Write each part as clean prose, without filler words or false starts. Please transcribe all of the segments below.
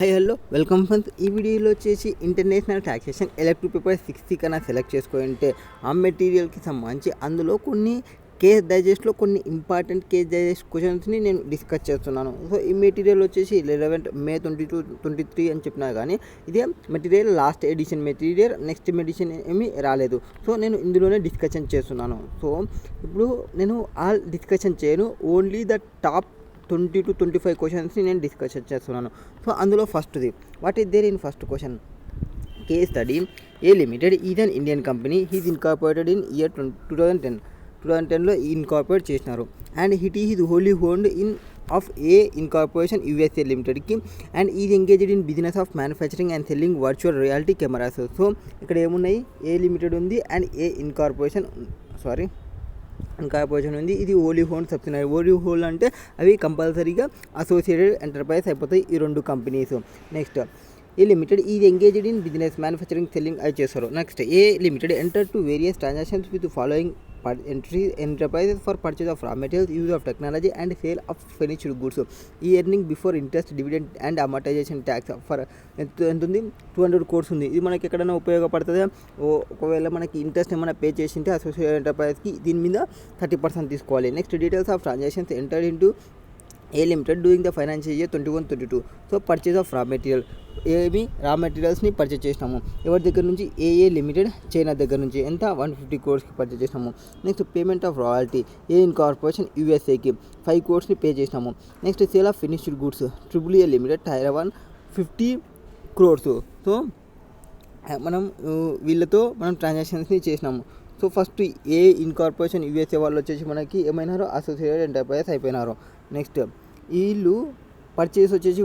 Hi hello welcome friends. ఈ వీడియోలో వచ్చేసి ఇంటర్నేషనల్ టాక్సేషన్ ఎలక్ట్రిక్ పేపర్ 60 కన్నా సెలెక్ట్ చేసుకుంటే ఆ మెటీరియల్కి సంబంధించి అందులో కొన్ని కేస్ డైజెస్ట్లో కొన్ని ఇంపార్టెంట్ కేస్ డైజెస్ట్ క్వశ్చన్స్ని నేను డిస్కస్ చేస్తున్నాను. సో ఈ మెటీరియల్ వచ్చేసి 11 మే 2023 అని చెప్పినా కానీ ఇదే material last edition material, next edition ఏమీ రాలేదు. సో నేను ఇందులోనే డిస్కషన్ చేస్తున్నాను. సో ఇప్పుడు నేను ఆల్ డిస్కషన్ చేయను, ఓన్లీ ద టాప్ 20 to 25 క్వశ్చన్స్ని నేను డిస్కషన్ చేస్తున్నాను. సో అందులో ఫస్ట్ది, what is there in first question? Case study A limited is an Indian company, he's incorporated in year 2010లో ఇన్కార్పొరేట్ చేసినారు. And it is wholly owned in of A incorporation USA లిమిటెడ్కి and is engaged in business of manufacturing and selling virtual reality cameras. So ఇక్కడ ఏమున్నాయి? A limited ఉంది and A incorporation ఉంది. ఇది wholly own subsidiary. Wholly own అంటే అవి కంపల్సరీగా associated enterprise అయిపోతాయి ఈ రెండు companies. Next A limited is engaged in business manufacturing selling అవి చేస్తారు. Next A limited enter to various transactions with following enterprises for purchase of raw materials, use of technology and sale of finished goods. ఈ earning before interest, dividend and amortization tax for ఎంత ఉంది? 200 crores ఉంది. ఇది మనకి ఎక్కడైనా ఉపయోగపడుతుంది. ఒకవేళ మనకి ఇంట్రెస్ట్ ఏమైనా పే చేసింటే అసోసియేటెడ్ ఎంటర్ప్రైజ్కి దీని మీద 30% తీసుకోవాలి. Next details of transactions entered into a limited doing the financial year 21-22. So purchase of raw material, ఏమి రా మెటీరియల్స్ని పర్చేజ్ చేసినాము ఎవరి దగ్గర నుంచి? ఏ లిమిటెడ్ చైనా దగ్గర నుంచి. ఎంత? 150 crores పర్చేజ్ చేసినాము. Next payment of royalty A incorporation యుఎస్ఏకి 5 crores పే చేసినాము. Next sale of finished goods A limited Taiwan 50 crores. So మనం వీళ్ళతో మనం ట్రాన్సాక్షన్స్ని చేసినాము. So first A incorporation USA వాళ్ళు వచ్చేసి మనకి ఏమైనారో అసోసియేటెడ్ ఎంటర్ప్రైజెస్ అయిపోయినారు. నెక్స్ట్ వీళ్ళు పర్చేస్ వచ్చేసి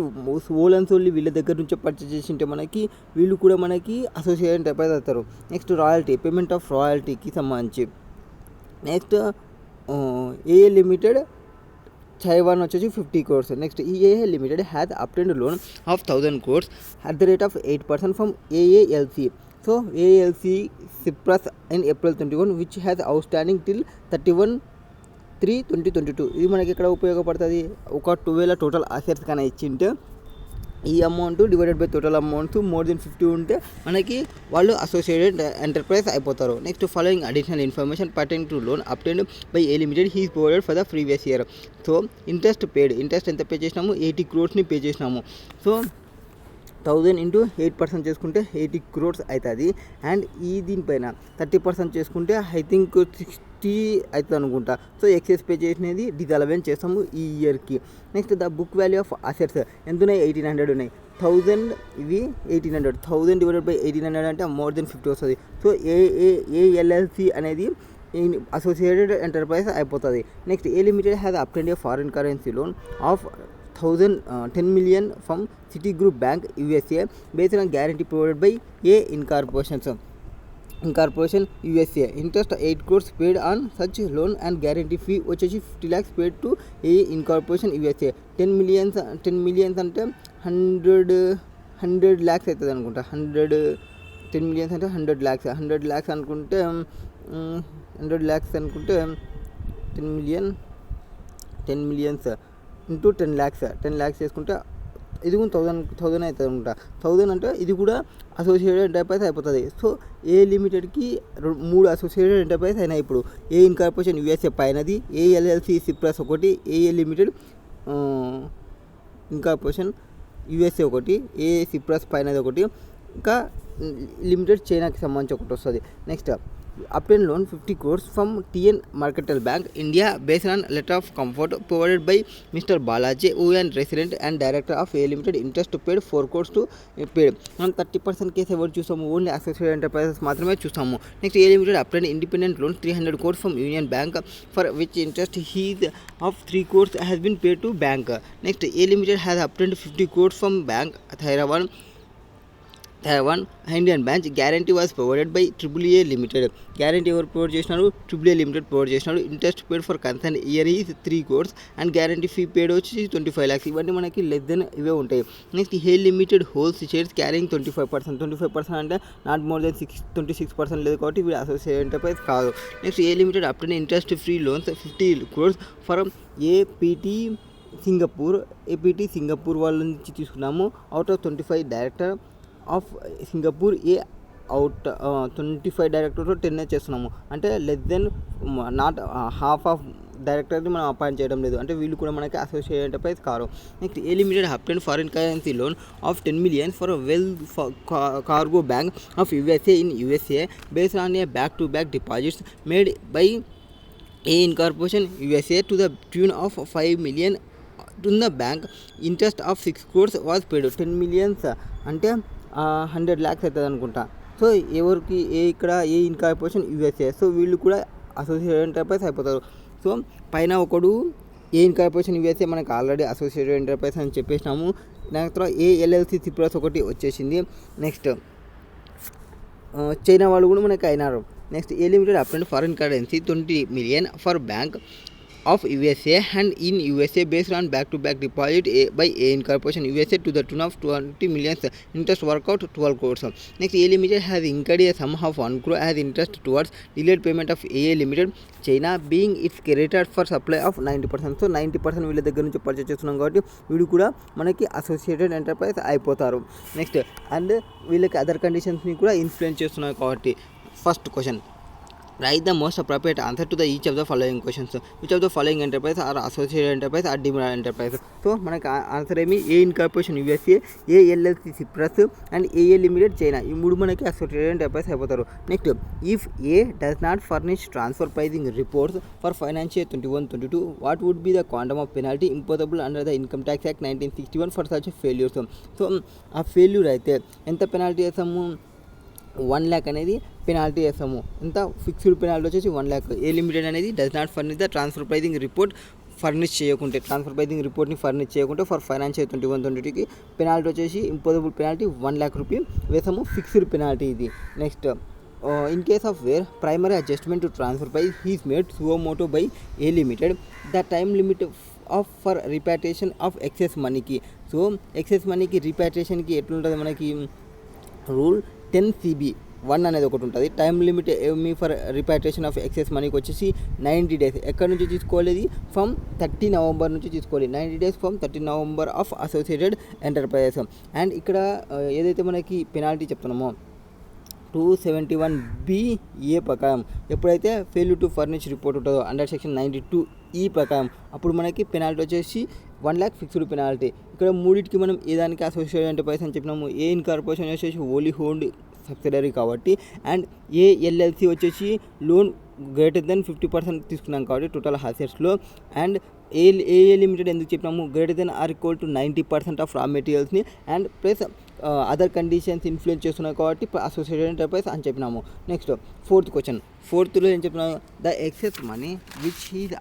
ఓల్ అండ్ సోల్లీ వీళ్ళ దగ్గర నుంచి పర్చేస్ చేసింటే మనకి వీళ్ళు కూడా మనకి అసోసియేటెడ్ ఎంటర్ప్రైజ్ అవుతారు. నెక్స్ట్ రాయల్టీ, పేమెంట్ ఆఫ్ రాయల్టీకి సంబంధించి. నెక్స్ట్ ఏ లిమిటెడ్ Taiwan వచ్చేసి 50 crores. Next A Limited has అప్టెండ్ loan of 1000 crores at the rate of 8% from AALC. So AALC Cyprus in April 21 which has outstanding till 31/3/2022. ఇది మనకి ఎక్కడ ఉపయోగపడుతుంది? ఒక 12 total assets కానీ ఇచ్చింటే ఈ amount divided by total amounts more than 50 ఉంటే మనకి వాళ్ళు అసోసియేటెడ్ ఎంటర్ప్రైజ్ అయిపోతారు. Next following additional information pertaining to loan అప్టెండ్ by A Limited he's provided for the previous year. So interest ఎంత పే చేసినాము? 80 crores పే చేసినాము. So 1000 into 8% చేసుకుంటే 80 crores అవుతుంది. And ఈ దీనిపైన 30% చేసుకుంటే ఐ థింక్ 60 అవుతుంది అనుకుంటా. సో ఎక్సెస్ పే చేసినది డిజాల్వెన్స్ చేస్తాము ఈ ఇయర్కి. Next the book value of assets ఎంత ఉన్నాయి? 1800 ఉన్నాయి. 1000 ఇవి 1800. 1000 డివైడెడ్ బై 1800 అంటే మోర్ దెన్ 50 వస్తుంది. సో ఏఎల్ఎల్సి అనేది అసోసియేటెడ్ ఎంటర్ప్రైజ్ అయిపోతుంది. Next A Limited has అప్టెండ్ A foreign currency loan of 10 million from Citigroup Bank USA based on guarantee provided by A Incorporation USA. Interest 8 crores paid on such loan and guarantee fee వచ్చేసి 50 lakhs paid to A Incorporation USA. 10 millions అంటే 100 lakhs అవుతుంది అనుకుంటా. 10 millions అంటే 100 lakhs అనుకుంటే 100 lakhs అనుకుంటే 10 millions into 10 lakhs చేసుకుంటే ఇది కూడా 1000 అవుతుంది అనుకుంటా. 1000 అంటే ఇది కూడా అసోసియేటెడ్ ఎంటర్ప్రైజ్ అయిపోతుంది. సో ఏ లిమిటెడ్కి 3 అసోసియేటెడ్ ఎంటర్ప్రైజ్ అయినాయి. ఇప్పుడు ఏ ఇన్కార్పొరేషన్ యుఎస్ఏ పైనది, ఏఎల్ఎల్సి సిప్రస్ ఒకటి, ఏ లిమిటెడ్ ఇన్కార్పొరేషన్ యుఎస్ఏ ఒకటి, ఏ సిప్రస్ పైనది ఒకటి, ఇంకా లిమిటెడ్ చైనాకి సంబంధించి ఒకటి వస్తుంది. Next obtain loan 50 crores from TN Mercantile Bank India based on letter of comfort provided by Mr. Balaji who is resident and director of A Limited. Interest paid 4 crores to paid. మనం 30% case ఎవరు చూసాము? Only associated enterprises మాత్రమే చూసాము. Next A limited obtained independent loan 300 crores from Union Bank for which interest he's of 3 crores has been paid to bank. Next A Limited has obtained 50 crores from Bank Taiwan Indian Branch. Guarantee was provided by AAA Limited. Guarantee ఎవరు provide చేసినారు? AAA Limited provide చేసినారు. Interest paid for concern year is 3 crores and guarantee fee పేడ్ వచ్చి 25 lakhs. ఇవన్నీ మనకి less than ఇవే ఉంటాయి. Next A limited holes shares carrying 25% అంటే not more than 26% లేదు కాబట్టి వీళ్ళు అసోసియేటెడ్ ఎంటర్ప్రైజ్ కాదు. Next A Limited అప్టెండ్ interest free loans 50 crores for APT Singapore APT Singapore వాళ్ళ నుంచి తీసుకున్నాము. Out of 25 director of Singapore out 25 డైరెక్టర్లో 10 చేస్తున్నాము. అంటే less than not half of డైరెక్టర్ని మనం అపాయింట్ చేయడం లేదు. అంటే వీళ్ళు కూడా మనకి associate enterprise car. Next A Limited obtained foreign currency loan of 10 million for well cargo bank of USA in USA based on a back to back deposits made by A incorporation USA to the tune of 5 million to the bank. Interest of 6 crores was paid. 10 million అంటే 100 lakhs అవుతుంది అనుకుంటా. So ఎవరికి ఇక్కడ ఏ incorporation USA, so వీళ్ళు కూడా associated enterprise అయిపోతారు. So పైన ఒకడు ఏ ఇన్కార్పొరేషన్ యూఎస్ఏ మనకు ఆల్రెడీ అసోసియేటెడ్ ఎంటర్ప్రైజ్ అని చెప్పేసినాము. దాని తర్వాత ఏ ఎల్ఎల్సి సిప్రస్ ఒకటి వచ్చేసింది. నెక్స్ట్ చైనా వాళ్ళు కూడా మనకి అయినారు. Next A Limited obtained foreign currency 20 million for bank of USA and in USA based on back to back deposit by A incorporation USA to the tune of 20 million interest workout 12 crores. Next A Limited has incurred a sum of 1 crore has interest towards delayed payment of A Limited China being its credited for supply of 90%. So 90% వీళ్ళ దగ్గర నుంచి purchase చేస్తున్నాం కాబట్టి వీళ్ళు కూడా మనకి associated enterprise అయిపోతారు. Next and వీళ్ళకి అదర్ కండిషన్స్ని కూడా ఇన్ఫ్లుయెన్స్ చేస్తున్నాయి కాబట్టి first question, write the most appropriate answer to the each of the following questions. Which of the following enterprise are associated enterprise or deemed enterprise? So మనకి answer ఏమి A incorporation USA, A LLC Cyprus and AA limited China, ఈ మూడు మనకి associated enterprise అయిపోతారు. Next if A does not furnish transfer pricing reports for financial 21-22 what would be the quantum of penalty imposable under the income tax act 1961 for such failures. So ఆ failure అయితే ఎంత penalty వేస్తాము? 1 lakh అనేది penalty వేస్తాము. ఎంత fixed penalty వచ్చేసి 1 lakh. A Limited అనేది does not furnish the transfer pricing report furnish చేయకుంటే, ట్రాన్స్ఫర్ ప్రైజింగ్ రిపోర్ట్ని ఫర్నిష్ చేయకుంటే ఫర్ ఫైనాన్షియల్ 21-22కి పెనాల్టీ వచ్చేసి ఇంపోజబుల్ పెనాల్టీ 1 lakh రూపీ వేసాము, ఫిక్స్డ్ పెనాల్టీ ఇది. Next in case of where primary adjustment to transfer price has made suo motu by A Limited the time limit of for repatriation of excess మనీకి. So excess మనీకి రిపాట్రియేషన్కి ఎట్లుంటుంది మనకి rule 10 CB1 అనేది ఒకటి ఉంటుంది. టైం లిమిట్ ఏమి ఫర్ రిపాట్రియేషన్ ఆఫ్ ఎక్సెస్ మనీకి వచ్చేసి 90 days. ఎక్కడి నుంచి తీసుకోలేదు? ఫ్రమ్ 30 November నుంచి తీసుకోవాలి. 90 days from 30 November of associated enterprises. And ఇక్కడ ఏదైతే మనకి పెనాల్టీ చెప్తున్నామో 271BA ప్రకారం ఎప్పుడైతే ఫెయిల్యూర్ టు ఫర్నిష్ రిపోర్ట్ ఉంటుందో అండర్ సెక్షన్ 92E ప్రకారం అప్పుడు మనకి పెనాల్టీ వచ్చేసి 1 lakh ఫిక్స్డ్ పెనాల్టీ. ఇక్కడ మూడింటికి మనం ఏదానికి అసోసియేటెడ్ ఎంటర్ప్రైజ్ అని చెప్పినాము. ఏ ఇన్కార్పొరేషన్ వచ్చేసి ఓన్లీ హోల్డ్ సబ్సిడరీ కాబట్టి, అండ్ ఏ ఎల్ఎల్సి వచ్చేసి లోన్ గ్రేటర్ దెన్ 50% తీసుకున్నాం కాబట్టి టోటల్ అసెట్స్లో. అండ్ ఏ లిమిటెడ్ ఎందుకు చెప్పినాము? Greater than or equal to 90% of raw మెటీరియల్స్ని and plus other conditions influence చేస్తున్నాయి కాబట్టి అసోసియేటెడ్ ఎంటర్ప్రైజ్ అని చెప్పినాము. నెక్స్ట్ ఫోర్త్ క్వశ్చన్, ఫోర్త్లో ఏం చెప్పినాము? The excess money which is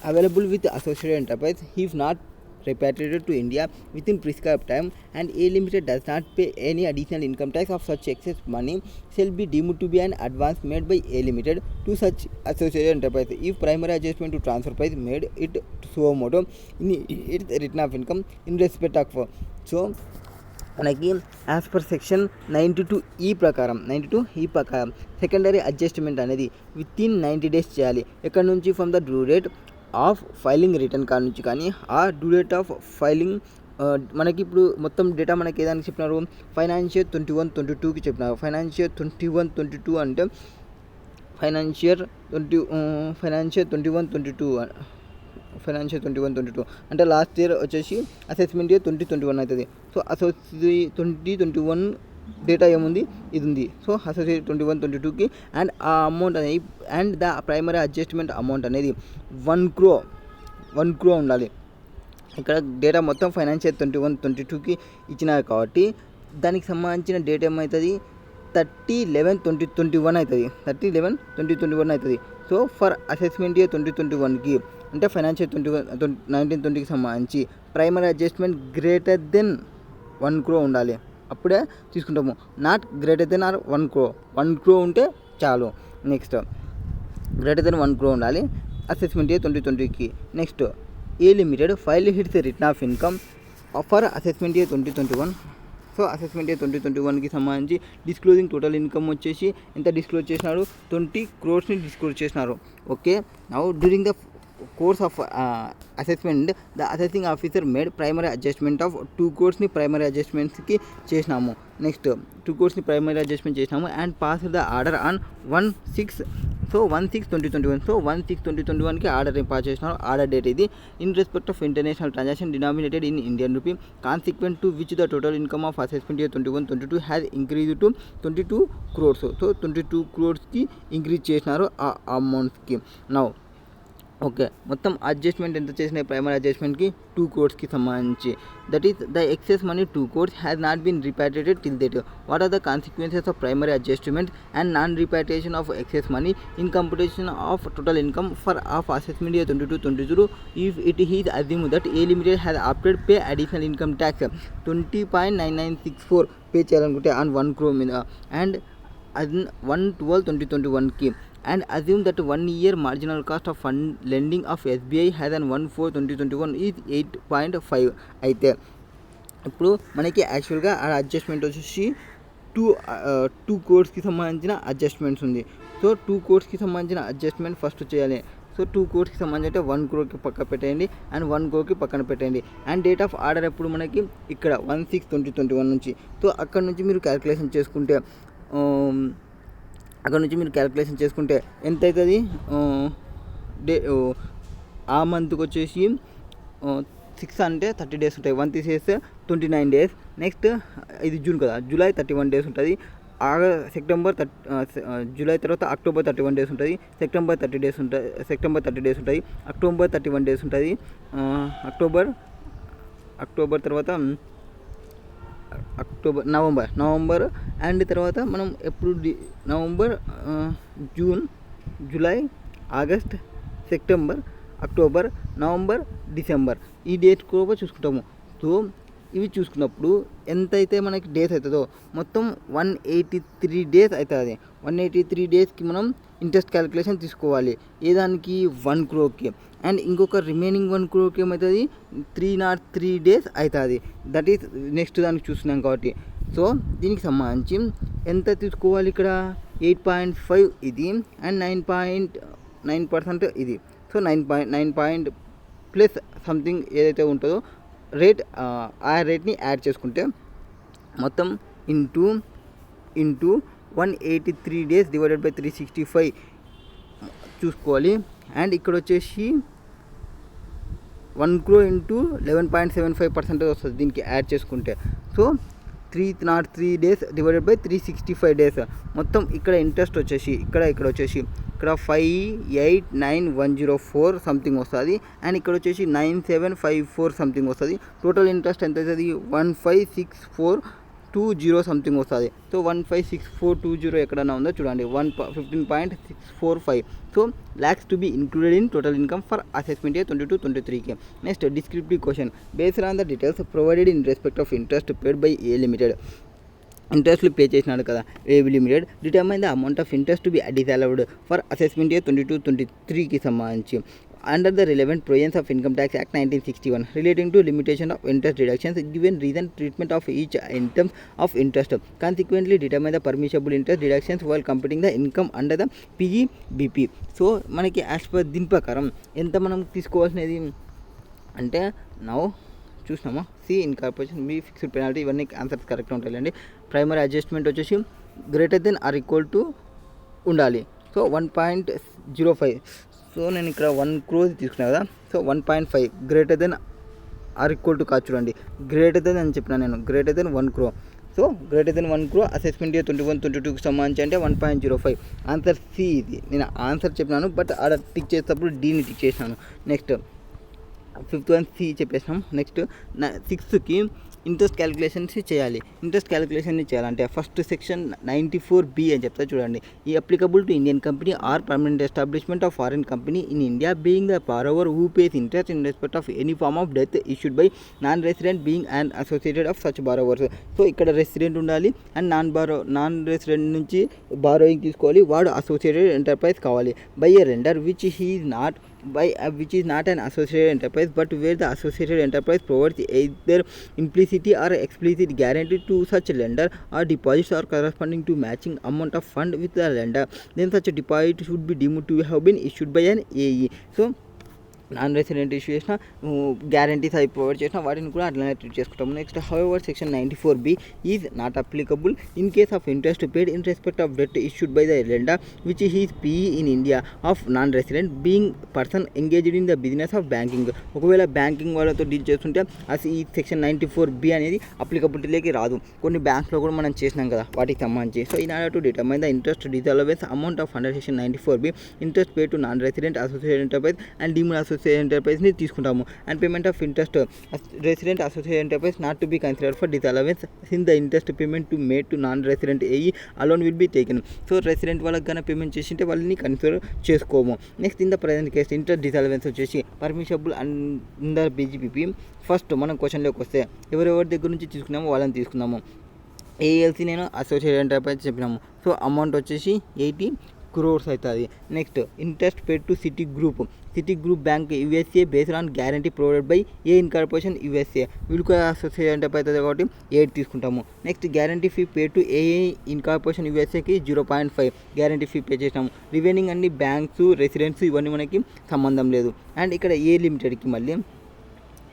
available with associated enterprise is not repatriated to India within prescribed time and A Limited does not pay any additional income tax of such excess money shall be deemed to be an advance made by A Limited to such associated enterprise if primary adjustment to transfer price made it to suo motu in its return of income in respect of. So మనకి as per section 92E ప్రకారం secondary adjustment అనేది with in 90 days చేయాలి. ఎక్కడి నుంచి? From the due date of filing return card నుంచి కానీ ఆ due date of filing మనకి ఇప్పుడు మొత్తం డేటా మనకి ఏదానికి చెప్పినారు? ఫైనాన్షియల్ 21-22కి చెప్పినారు. ఫైనాన్షియల్ 21-22 అంటే ఫైనాన్షియల్ 21-22 అంటే లాస్ట్ ఇయర్ వచ్చేసి అసెస్మెంట్ ఇయర్ 2021 అవుతుంది. సో 2021 డేటా ఏముంది? ఇది ఉంది. సో అసోసియేట్ 21-22కి అండ్ ఆ అమౌంట్ అనేది and the primary adjustment amount అనేది 1 crore ఉండాలి. ఇక్కడ డేటా మొత్తం ఫైనాన్షియల్ 21-22కి ఇచ్చినారు కాబట్టి దానికి సంబంధించిన డేట్ ఏమవుతుంది? 30/11/2021 అవుతుంది. 30/11/2021 అవుతుంది. సో ఫర్ అసెస్మెంట్ ఇయర్ 2021కి అంటే ఫైనాన్షియల్ 19-20కి సంబంధించి primary adjustment greater than 1 crore ఉండాలి. అప్పుడే తీసుకుంటాము. Not greater than or 1 crore. 1 crore ఉంటే చాలు. నెక్స్ట్ గ్రేటర్ దెన్ 1 crore ఉండాలి అసెస్మెంట్ ఇయర్ 2020కి. Next A limited file its return of income for assessment year 2021. So assessment year 2021కి సంబంధించి disclosing total income వచ్చేసి ఎంత డిస్క్లోజ్ చేసినారు? 20 crores డిస్క్లోజ్ చేసినారు. Okay, now during the course of assessment, the assessing officer made primary adjustment of 2 crores ని primary adjustments కి చేసినాము. Next 2 crores ని primary adjustment చేసినాము and passed the order on 1/6 so 1/6/2021 so 1/6/2021కి order pass చేసినారు. Order date ఇది in respect of international transaction denominated in Indian rupee consequent to which the total income of assessment year 21-22 has increase to 22 crores. So 22 crores increase చేసినారు ఆ అమౌంట్స్కి. Now okay, మొత్తం adjustment ఎంత చేసినాయి primary అడ్జస్ట్మెంట్కి 2 crores సంబంధించి. That is the excess money 2 crores has not been repatriated till that. What are the consequences of primary adjustment and non repatriation of excess money in computation of total income for of assessment year 22-22 if it is assume that A Limited has opted pay additional income tax 20.9964 pay చేయాలనుకుంటే on 1 crore మీద and 1/12/2021కి and assume that 1 year marginal cost of fund lending of SBI has an 1/4/2021 is 8.5. అయితే ఇప్పుడు మనకి యాక్చువల్గా ఆ adjustment వచ్చేసి 2 crores సంబంధించిన అడ్జస్ట్మెంట్స్ ఉంది. సో 2 crores సంబంధించిన అడ్జస్ట్మెంట్ ఫస్ట్ చేయాలి. సో 2 crores సంబంధించి అంటే 1 crore పక్క పెట్టేయండి అండ్ 1 crore పక్కన పెట్టండి. అండ్ డేట్ ఆఫ్ ఆర్డర్ ఎప్పుడు మనకి ఇక్కడ 1/6/2021 నుంచి. సో అక్కడ నుంచి మీరు క్యాలిక్యులేషన్ చేసుకుంటే ఎంత అవుతుంది ఆ మంత్కి వచ్చేసి 6 అంటే 30 days ఉంటాయి. 1 తీసేస్తే 29 days. నెక్స్ట్ ఇది జూన్ కదా, జూలై 31 days ఉంటుంది. జూలై తర్వాత అక్టోబర్ 31 days ఉంటుంది. సెప్టెంబర్ 30 days ఉంటుంది. అక్టోబర్ 31 days ఉంటుంది. అక్టోబర్ తర్వాత నవంబర్ అండ్ తర్వాత మనం ఎప్పుడు November, June, July, August, September, October, November, December ఈ డేట్ కూడా చూసుకుంటాము. సో ఇవి చూసుకున్నప్పుడు ఎంతైతే మనకి డేస్ అవుతుందో మొత్తం 183 days అవుతుంది. 183 daysకి మనం ఇంట్రెస్ట్ క్యాలిక్యులేషన్ తీసుకోవాలి. ఏ దానికి 1 crore అండ్ ఇంకొక రిమైనింగ్ 1 crore ఏమవుతుంది 303 days అవుతుంది. దట్ ఈస్ నెక్స్ట్ దానికి చూస్తున్నాం కాబట్టి. సో దీనికి సంబంధించి ఎంత తీసుకోవాలి ఇక్కడ 8.5 ఇది అండ్ 9.9% ఇది. సో 9 ప్లస్ సంథింగ్ ఏదైతే ఉంటుందో రేట్ ఆ రేట్ని యాడ్ చేసుకుంటే మొత్తం ఇంటూ 183 days డివైడెడ్ బై 365 చూసుకోవాలి. అండ్ ఇక్కడ వచ్చేసి 1 crore ఇంటూ 11.75% వస్తుంది దీనికి యాడ్ చేసుకుంటే. So 303 days divided by 365 days. మొత్తం ఇక్కడ ఇంట్రెస్ట్ వచ్చేసి ఇక్కడ వచ్చేసి 5,89,104 సంథింగ్ వస్తుంది అండ్ ఇక్కడ వచ్చేసి 9,754 సంథింగ్ వస్తుంది. టోటల్ ఇంట్రెస్ట్ ఎంత అవుతుంది 15,6,420 సంథింగ్ వస్తుంది. సో 15,6,420 ఎక్కడన్నా ఉందో చూడండి 15.645. So lakhs to be included in total income for assessment year 22-23. Next, descriptive question based on the details provided in respect of interest paid by A Limited. ఇంట్రెస్ట్లు pay చేసినాడు కదా AB limited. Determine the amount of interest to be disallowed for assessment year 22-23కి సంబంధించి under the relevant provisions of income tax act 1961 relating to limitation of interest deductions given reason treatment of each in terms of interest consequently determine the permissible interest deductions while computing the income under the PGBP. So మనకి as per దీని ప్రకారం ఎంత మనం తీసుకోవాల్సినది అంటే now చూసినామా C incorporation B fixed penalty ఇవన్నీ answers కరెక్ట్గా ఉంటాయండి. ప్రైమరీ అడ్జస్ట్మెంట్ వచ్చేసి greater than or equal to ఉండాలి. సో 1.05. సో నేను ఇక్కడ 1 crore తీసుకున్నాను కదా. So 1.5 greater than or equal to కాదు చూడండి, గ్రేటర్ దెన్ అని చెప్పిన నేను greater than 1 crore. So greater than 1 crore assessment year 21-22కి సంబంధించి అంటే 1.05. ఆన్సర్ సి ఇది. నేను ఆన్సర్ చెప్పినాను బట్ ఆడ టిక్ చేసేటప్పుడు డీని టిక్ చేసినాను. నెక్స్ట్ 5th one సి చెప్పేసినాం. నెక్స్ట్ 6th ఇంట్రెస్ట్ క్యాలిక్యులేషన్స్ చేయాలి. ఇంట్రెస్ట్ క్యాలిక్యులేషన్ చేయాలంటే ఫస్ట్ సెక్షన్ 94B అని చెప్తా చూడండి. ఈ applicable to Indian company or permanent establishment of foreign company in India being the borrower who pays interest in respect of any form of debt issued by non resident being and associated of such borrowers. So ఇక్కడ resident ఉండాలి and non resident నుంచి borrowing తీసుకోవాలి. వాడు associated enterprise కావాలి by a render which is not an associated enterprise but where the associated enterprise provides either implicit or explicit guarantee to such lender or deposits or corresponding to matching amount of fund with the lender, then such a deposit should be deemed to have been issued by an AE. So non resident issue చేసిన guarantees అవి provide చేసిన వాటిని కూడా అట్లనే treat చేసుకుంటాము. Next however section 94B is not applicable in case of interest paid in respect of debt issued by the lender which is PE in India of non resident being person engaged in the business of banking. ఒకవేళ banking వాళ్ళతో deal చేస్తుంటే అది ఈ section 94B అనేది అప్లికబిలిటీలోకి రాదు. కొన్ని బ్యాంక్స్లో కూడా మనం చేసినాం కదా వాటికి సంబంధించి. So in order to determine the interest disallowance amount of under section 94B interest paid to non resident associated enterprise and deemed associated ఎంటర్ప్రైజ్ని తీసుకుంటాము. And payment of interest resident associated enterprise not to be considered for disallowance since the interest payment to made to non resident AE alone will be taken. So resident వాళ్ళకి కానీ payment చేసింటే వాళ్ళని consider చేసుకోము. Next in the present case interest డిసలవెన్స్ వచ్చేసి permissible and the BGPP. First మనం క్వశ్చన్లోకి వస్తే ఎవరెవరి దగ్గర నుంచి తీసుకున్నామో వాళ్ళని తీసుకున్నాము. ALC నేను అసోసియేటెడ్ ఎంటర్ప్రైజ్ చెప్పినాము. సో అమౌంట్ వచ్చేసి 80 crores అవుతుంది. Next interest paid to Citigroup bank USA based on guarantee provided by A incorporation USA. వీళ్ళు కూడా అసోసియేటెడ్ ఎంటర్ప్రైజ్ అవుతుంది కాబట్టి 8 తీసుకుంటాము. Next guarantee fee pay to A incorporation USAకి 0.5 గ్యారంటీ ఫీ పే చేసినాము. రిమైనింగ్ అన్ని బ్యాంక్స్ రెసిడెంట్స్ ఇవన్నీ మనకి సంబంధం లేదు. అండ్ ఇక్కడ ఏ లిమిటెడ్కి మళ్ళీ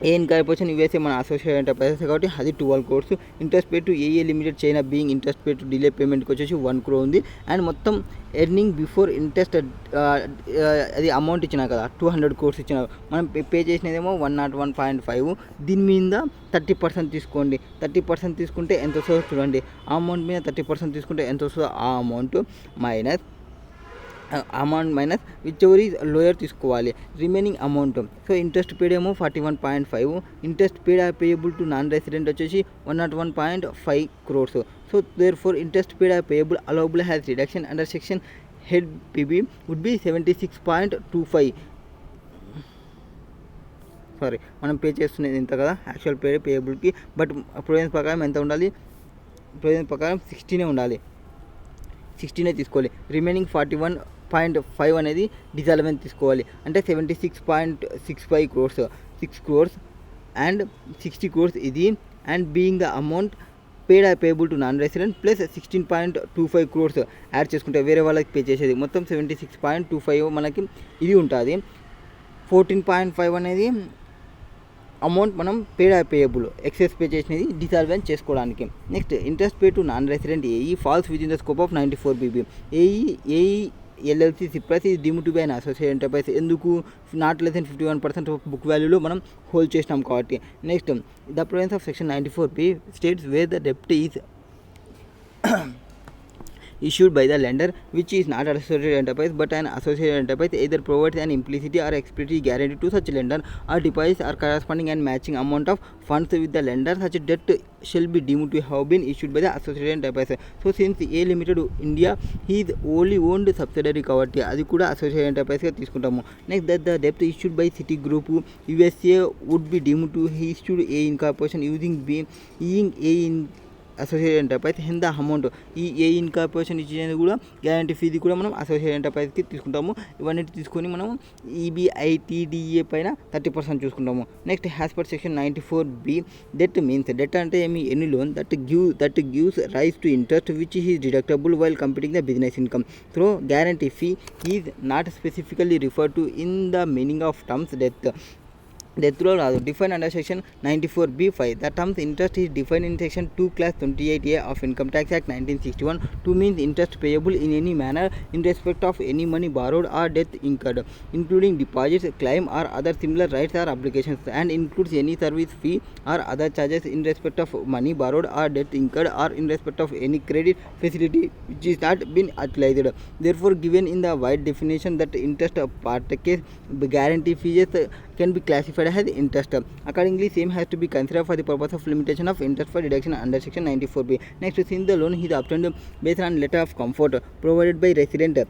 ఏ ఇన్కార్పొరేషన్ USA మన అసోసియేటెడ్ ఎంటర్ప్రైజెస్ కాబట్టి అది 12 crores. Interest pay to AA limited China being interest pay to delay పేమెంట్కి వచ్చేసి 1 crore ఉంది. అండ్ మొత్తం ఎర్నింగ్ బిఫోర్ ఇంట్రెస్ట్ అది అమౌంట్ ఇచ్చినా కదా 200 crores ఇచ్చిన మనం పే చేసినదేమో 101.5. దీని మీద 30% తీసుకోండి. 30% తీసుకుంటే ఎంత వస్తుందో చూడండి. ఆ అమౌంట్ మీద 30% తీసుకుంటే ఎంత వస్తుందో ఆ amount minus whichever is lower తీసుకోవాలి remaining amount. So interest paid ఏమో 41.5. Interest paid payable to non resident వచ్చేసి 101.5 crores. So therefore interest paid payable allowable as reduction under section head PB would be 76.25. Sorry మనం pay చేస్తున్నది ఇంత కదా actual పేయబుల్కి. But provisions ప్రకారం ఎంత ఉండాలి? Provisions ప్రకారం 16 ఉండాలి. 16 తీసుకోవాలి. రిమైనింగ్ 41.5 అనేది డిజాల్వెన్స్ తీసుకోవాలి. అంటే 76.65 crores 6 crores అండ్ 60 crores ఇది. And being the amount paid payable to non resident plus 16.25 crores add చేసుకుంటే వేరే వాళ్ళకి పే చేసేది మొత్తం 76.25 మనకి ఇది ఉంటుంది. 14.5 అనేది అమౌంట్ మనం పేయబుల్ ఎక్సెస్ పే చేసినది డిసాల్వెన్స్ చేసుకోవడానికి. Next interest pay to non resident AE falls within the scope of 94BB. AE LLC Cyprus is deemed to be an associated enterprise. ఎందుకు? Not less than 51% of book వాల్యూలో మనం hold చేసినాం కాబట్టి. Next the provisions of section 94B states where the డెప్ట్ is issued by the lender which is not an associated enterprise but an associated enterprise either provides an implicit or explicit guarantee to such lender or deposits or corresponding and matching amount of funds with the lender. Such debt shall be deemed to have been issued by the associated enterprise. So since A Limited India he is only owned subsidiary కాబట్టి అది కూడా associated enterprise గా తీసుకుంటాము. Next that the debt issued by City Group USA would be deemed to he issued A incorporation using A in associated enterprise hen the amount. ఈ ఏ incorporation ఇచ్చేది కూడా guarantee ఫీది కూడా మనం అసోసియేటెడ్ ఎంటర్ప్రైజ్కి తీసుకుంటాము. ఇవన్నీ తీసుకొని మనం EBI TDA పైన 30% చూసుకుంటాము. Next as per section 94B debt means debt అంటే any loan that gives rise to interest which is deductible while completing the business income. So guarantee fee is not specifically refer to in the meaning of terms డెత్లో రాదు. Define under section 94B5. The terms interest is define in section 2 Class 28A of income tax act 1961 to means interest payable in any manner in respect of any money borrowed or debt incurred including deposits claim or other similar rights or applications and includes any service fee or other charges in respect of money borrowed or debt incurred or in respect of any credit facility which is not been utilised. Therefore given in the wide definition that interest purchase guarantee fees can be classified as interest. Accordingly same has to be considered for the purpose of limitation of interest for deduction under section 94B. Next since the loan is obtained based on letter of comfort provided by resident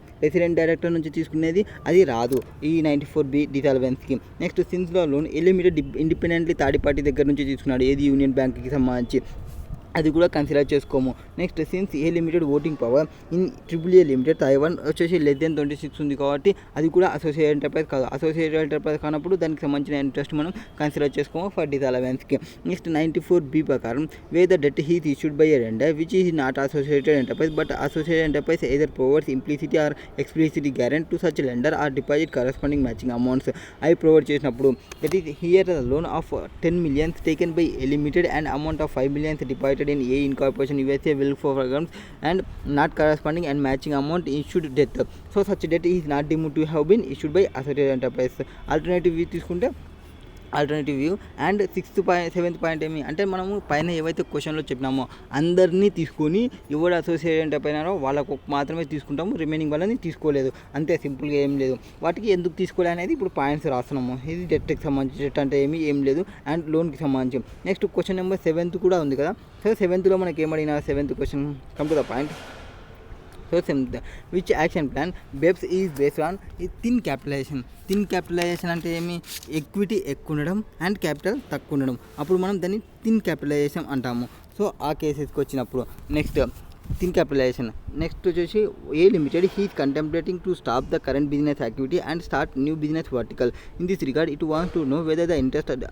director నుంచి తీసుకునేది అది రాదు ఈ 94B డిసాల్వెన్స్కి. Next since the loan A limited independently third party దగ్గర నుంచి తీసుకున్నాడు ఏది యూనియన్ బ్యాంక్కి సంబంధించి అది కూడా కన్సిడర్ చేసుకోము. Next since A limited voting power in triple A limited Taiwan వచ్చేసి <26 ఉంది కాబట్టి అది కూడా అసోసియేటెడ్ ఎంటర్ప్రైజ్ కాదు. అసోసియేటెడ్ ఎంటర్ప్రైజ్ కానప్పుడు దానికి సంబంధించిన ఇంట్రెస్ట్ మనం కన్సిడర్ చేసుకోము ఫర్ డిసలవెన్స్కి. నెక్స్ట్ 94B ప్రకారం where the debt is issued by a lender which is not associated enterprise but associated enterprise either provides implicitly or explicitly guarantee to such lender or deposit corresponding matching amounts అవి provide చేసినప్పుడు that is here the loan of 10 million taken by A limited and amount of 5 million deposited in A incorporation USA will for programs and not corresponding and matching amount issued debt. So such debt is not deemed to have been issued by associated enterprise. Alternative view తీసుకుంటే alternative view and 7th point ఏమి అంటే మనము పైన ఏవైతే క్వశ్చన్లో చెప్పినామో అందరినీ తీసుకొని ఎవరు అసోసియేట్ అయిపోయినారో వాళ్ళకు మాత్రమే తీసుకుంటాము, రిమైనింగ్ వాళ్ళని తీసుకోలేదు. అంతే, సింపుల్గా ఏం లేదు. వాటికి ఎందుకు తీసుకోలే అనేది ఇప్పుడు పాయింట్స్ రాస్తున్నాము. ఇది డెట్కి సంబంధించి డెట్ అంటే ఏం లేదు అండ్ లోన్కి సంబంధించి. నెక్స్ట్ క్వశ్చన్ నెంబర్ 7th కూడా ఉంది కదా. సో 7thలో మనకి ఏమడిగినా 7th question come to the point. So 7th which action plan BEPS is based on thin capitalisation. Thin capitalisation అంటే ఏమి? ఎక్విటీ ఎక్కువ ఉండడం అండ్ క్యాపిటల్ తక్కువ ఉండడం, అప్పుడు మనం దాన్ని థిన్ క్యాపిటలైజేషన్ అంటాము. సో ఆ కేసెస్కి వచ్చినప్పుడు నెక్స్ట్ థిన్ క్యాపిటలైజేషన్. నెక్స్ట్ వచ్చేసి A Limited has contemplating to stop the current business activity and start new business vertical. In this regard it wants to know whether the interest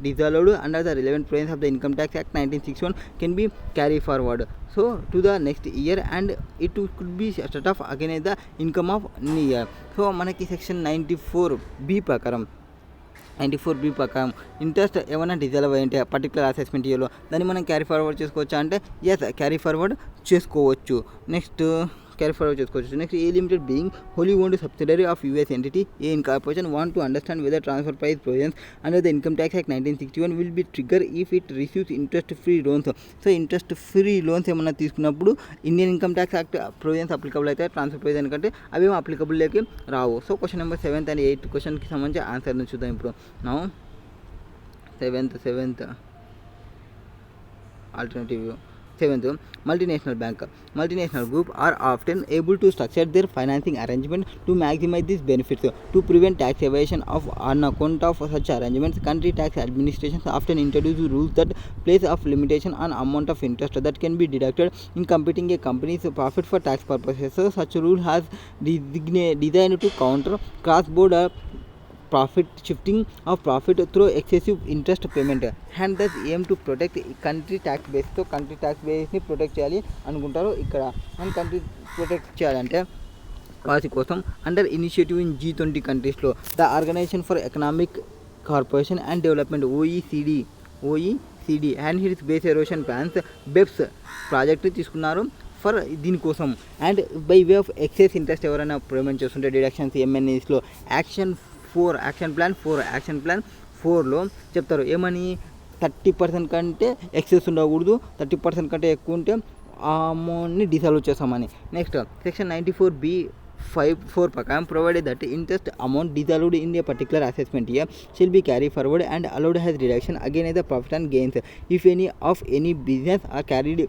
disallowed under the relevant provisions of the Income Tax Act 1961 can be carried forward to the next year and it could be set off against the income of new year. So మనకి section 94B ప్రకారం interest ఏమైనా dissolve అయ్యింటే particular assessment ఇయర్లో దాన్ని మనం carry forward చేసుకోవచ్చా అంటే yes, carry forward చేసుకోవచ్చు. Next A limited being wholly owned subsidiary of US entity A incorporation want to understand whether transfer price provisions under the Income Tax Act 1961 will be triggered if it receives interest free loans. So interest free loans ఏమన్నా తీసుకున్నప్పుడు Indian income tax act provisions applicable అయితే transfer price ఎందుకంటే అవేమో అప్లికబుల్లోకి రావు. So question number 7th and 8th క్వశ్చన్కి సంబంధించి ఆన్సర్ని చూద్దాం ఇప్పుడు. Now 7th alternative. 7th multinational group are often able to structure their financing arrangement to maximize these benefits. To prevent tax evasion on account of such arrangements, country tax administrations often introduce rules that place of limitation on amount of interest that can be deducted in computing a company's profit for tax purposes. So such rule has designed to counter cross-border profit shifting of profit through excessive interest payment and thus aim to protect country tax base. So country tax బేస్ని protect చేయాలి అనుకుంటారు. ఇక్కడ మనం country protect చేయాలంటే వాటి కోసం under initiative in G20 కంట్రీస్లో the organisation for economic corporation and development OECD and its base erosion plans BEPS project తీసుకున్నారు ఫర్ దీనికోసం. And by way of excess interest ఎవరైనా పేమెంట్ చేస్తుంటే డిడక్షన్స్ MNEస్లో యాక్షన్ ప్లాన్ 4లో చెప్తారు ఏమని, 30% కంటే ఎక్సెస్ ఉండకూడదు, 30% కంటే ఎక్కువ ఉంటే ఆ అమౌంట్ని డిసాల్వ్ చేస్తామని. నెక్స్ట్ సెక్షన్ 94B(4) ప్రకారం provided that interest amount disallowed in a particular assessment year shall be carry forward and allowed has reduction again the profit and gains if any business are carried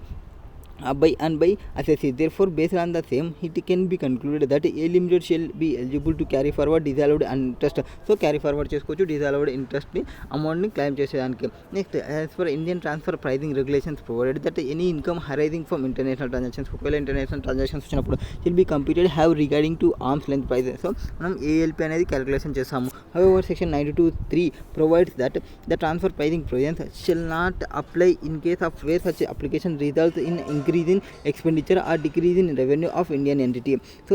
by assessee. Therefore, based on the same, it can be concluded that A limited shall be eligible to carry forward disallowed interest. So carry forward చేసుకోవచ్చు disallowed interest ని అమౌంట్ని క్లెయిమ్ చేసేదానికి. Next as per Indian transfer pricing regulations provided that any income arising from international transactions, ఒకవేళ international transactions వచ్చినప్పుడు shall be computed have regarding to arm's length prices. So మనం ALP అనేది calculation చేస్తాము. However section 92(3) provides that the transfer pricing provisions shall not apply in case of where such application results in increase in expenditure or decrease in revenue of Indian entity. So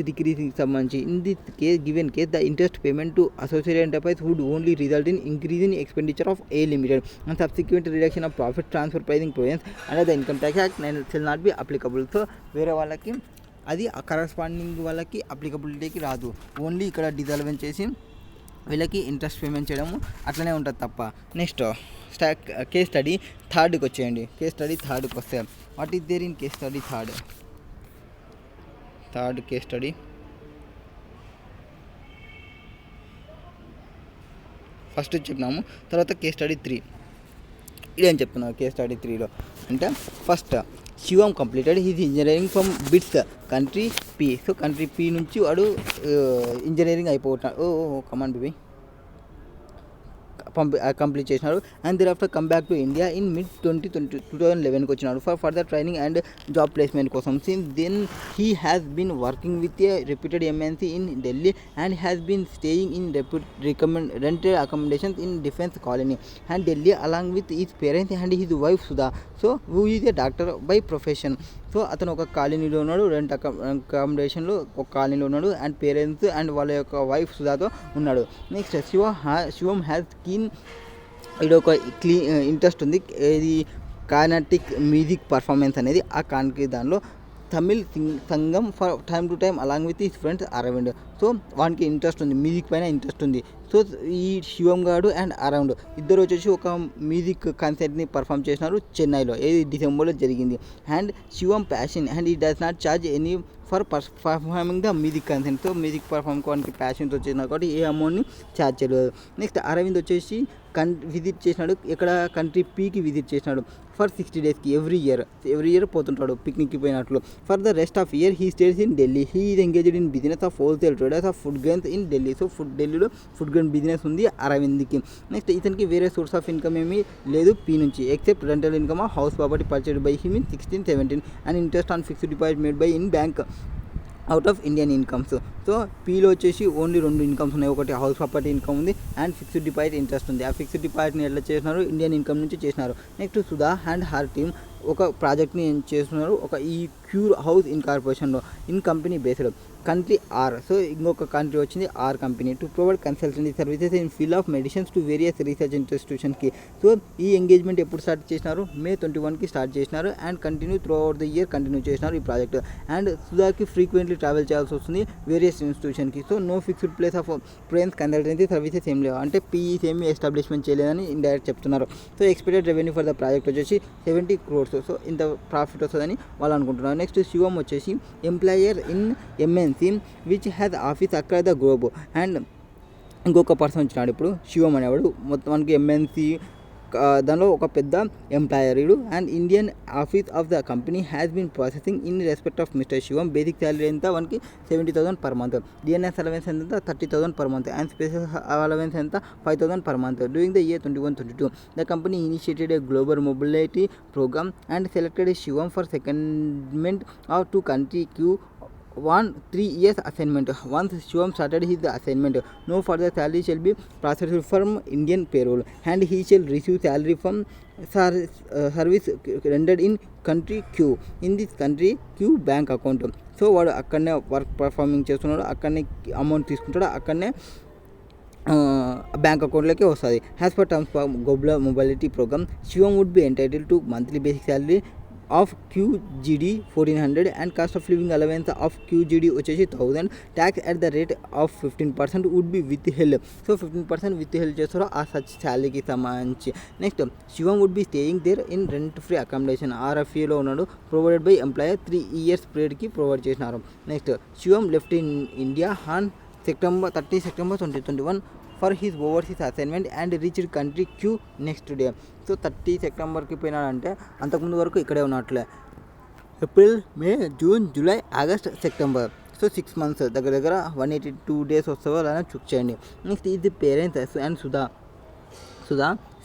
decreasing సంబంధించి in this given case the interest payment to associated enterprise would only result in increase in expenditure of A limited and subsequent reduction of profit transfer pricing provisions under the Income Tax Act shall not be applicable. So వేరే వాళ్ళకి అది corresponding వాళ్ళకి అప్లికబిలిటీకి రాదు, only ఇక్కడ dissolve చేసి వీళ్ళకి interest payment చేయడము అట్లనే ఉంటుంది తప్ప. నెక్స్ట్ కేస్ స్టడీ 3కి వచ్చేయండి. కేస్ స్టడీ 3కి వస్తే what is there in case study 3rd case study first చెప్పినాము, తర్వాత కేస్ స్టడీ 3 ఇదేం చెప్తున్నాను. కేస్ స్టడీ 3లో అంటే first Shivam completed his engineering from BITS country P. So country P నుంచి వాడు ఇంజనీరింగ్ అయిపోతాడు. కమాండ్ బి కంప్లీట్ చేసినాడు. And thereafter come back to India in mid 2011కి వచ్చినాడు for further training and job placement కోసం. Since then he has been working with a reputed MNC in Delhi and has been staying in rented accommodations in Defence Colony and Delhi along with his parents and his wife Sudha. So who is a doctor by profession. So అతను ఒక కాలనీలో ఉన్నాడు, rent అకామిడేషన్లో ఒక కాలనీలో ఉన్నాడు and parents and వాళ్ళ యొక్క wife సుధాతో ఉన్నాడు. నెక్స్ట్ శివం హ్యాస్ కీన్ ఇది ఒక ఇంట్రెస్ట్ ఉంది, ఇది కార్నాటిక్ మ్యూజిక్ పర్ఫార్మెన్స్ అనేది. ఆ కానికి దానిలో Tamil Sangam for time to time along with his friends Arvind. So వానికి ఇంట్రెస్ట్ ఉంది, మ్యూజిక్ పైన ఇంట్రెస్ట్ ఉంది. సో ఈ శివం గారు అండ్ అరవింద్ ఇద్దరు వచ్చేసి ఒక మ్యూజిక్ కాన్సర్ట్ని పర్ఫామ్ చేసినారు చెన్నైలో, ఏది డిసెంబర్లో జరిగింది. అండ్ శివం ప్యాషన్ అండ్ ఈ does not charge any for performing the music concert. So music perform వానికి ప్యాషన్తో వచ్చిన కాబట్టి ఏ అమౌంట్ని ఛార్జ్ చేయలేదు. నెక్స్ట్ అరవింద్ వచ్చేసి విజిట్ చేసినాడు, ఇక్కడ కంట్రీ పీకి విజిట్ చేసినాడు ఫర్ 60 daysకి ఎవ్రీ ఇయర్ పోతుంటాడు పిక్నిక్కి పోయినట్లు. For the rest of year he stays in Delhi. He is engaged in business of wholesale traders of food grains in Delhi. So ఢిల్లీలో ఫుడ్ గ్రెయిన్ బిజినెస్ ఉంది అరవింద్కి. నెక్స్ట్ ఇతనికి వేరే సోర్స్ ఆఫ్ ఇన్కమ్ ఏమీ లేదు పీ నుంచి except rental income of house property purchased by him in 16-17 and interest on fixed deposit made by in bank out of Indian incomes. So పీలో వచ్చేసి only 2 incomes ఉన్నాయి, ఒకటి house property income ఉంది and fixed deposit interest ఉంది. ఆ fixed డిపాజిట్ని ఎట్లా చేసినారు, Indian income నుంచి చేసినారు. Next Sudha and her team ఒక ప్రాజెక్ట్ని చేస్తున్నారు, ఒక ఈ క్యూర్ హౌస్ ఇన్ కార్పొరేషన్లో in company based country R. సో ఇంకొక కంట్రీ వచ్చింది R company to provide consultancy services in field of medicines to various research ఇన్స్టిట్యూషన్కి. సో ఈ ఎంగేజ్మెంట్ ఎప్పుడు స్టార్ట్ చేసినారు, May 21కి స్టార్ట్ చేసినారు and continue throughout the year continue చేసినారు ఈ ప్రాజెక్ట్. అండ్ సుధాకి ఫ్రీక్వెంట్లీ ట్రావెల్ చేయాల్సి వస్తుంది వేరియస్ ఇన్స్టిట్యూషన్కి. So no fixed place of friends consultancy services ఏం లేవు, అంటే పీఈస్ ఏమి ఎస్టాబ్లిష్మెంట్ చేయలేదని ఇండైరెక్ట్ చెప్తున్నారు. So expected revenue for the project వచ్చేసి 70 crores. సో ఇంత ప్రాఫిట్ వస్తుందని వాళ్ళు అనుకుంటున్నారు. నెక్స్ట్ శివం వచ్చేసి employer in MNC which has office across the globe. And ఇంకొక పర్సన్ వచ్చినాడు ఇప్పుడు శివం అనేవాడు, మొత్తానికి MNC దానిలో ఒక పెద్ద ఎంప్లాయర్ ఇడు. And Indian office of the company has been processing in respect of mister Shivam. Basic salary ఎంత వానికి 70,000 per month, DNS అలవెన్స్ ఎంత 30,000 per month and special allowance ఎంత 5,000 per month. During the year 21-22 the company initiated a global mobility programme and selected Shivam for secondment of to country Q 3 years assignment. Once Shivam started his assignment, no further salary shall be processed from Indian payroll and he shall receive salary from service rendered in country Q in this country Q bank account. So వాడు అక్కడనే work performing చేస్తున్నాడు, అక్కడనే amount తీసుకుంటాడు, అక్కడనే bank అకౌంట్లోకి వస్తుంది. As per terms for global mobility programme Shivam would be entitle to monthly basic salary of QGD 1400 and cost of living allowance of QGD వచ్చేసి 1000. Tax at the rate of 15% would be withheld. So 15% withheld చేస్తారో ఆ such శాలరీకి సంబంధించి. Next Shivam would be staying there in rent free accommodation RFAలో ఉన్నాడు, provided by employer 3 years పీరియడ్కి provide చేసినారు. Next Shivam left in India on 30 September 2021 for his overseas assignment and reached country Q next day. So 30 సెప్టెంబర్కి పోయినాడంటే అంతకుముందు వరకు ఇక్కడే ఉన్నట్లే. April, May, June, July, August, September. సో 6 months దగ్గర 182 days వస్తావో అలా చెక్ చేయండి. నెక్స్ట్ ఇది parents and Sudha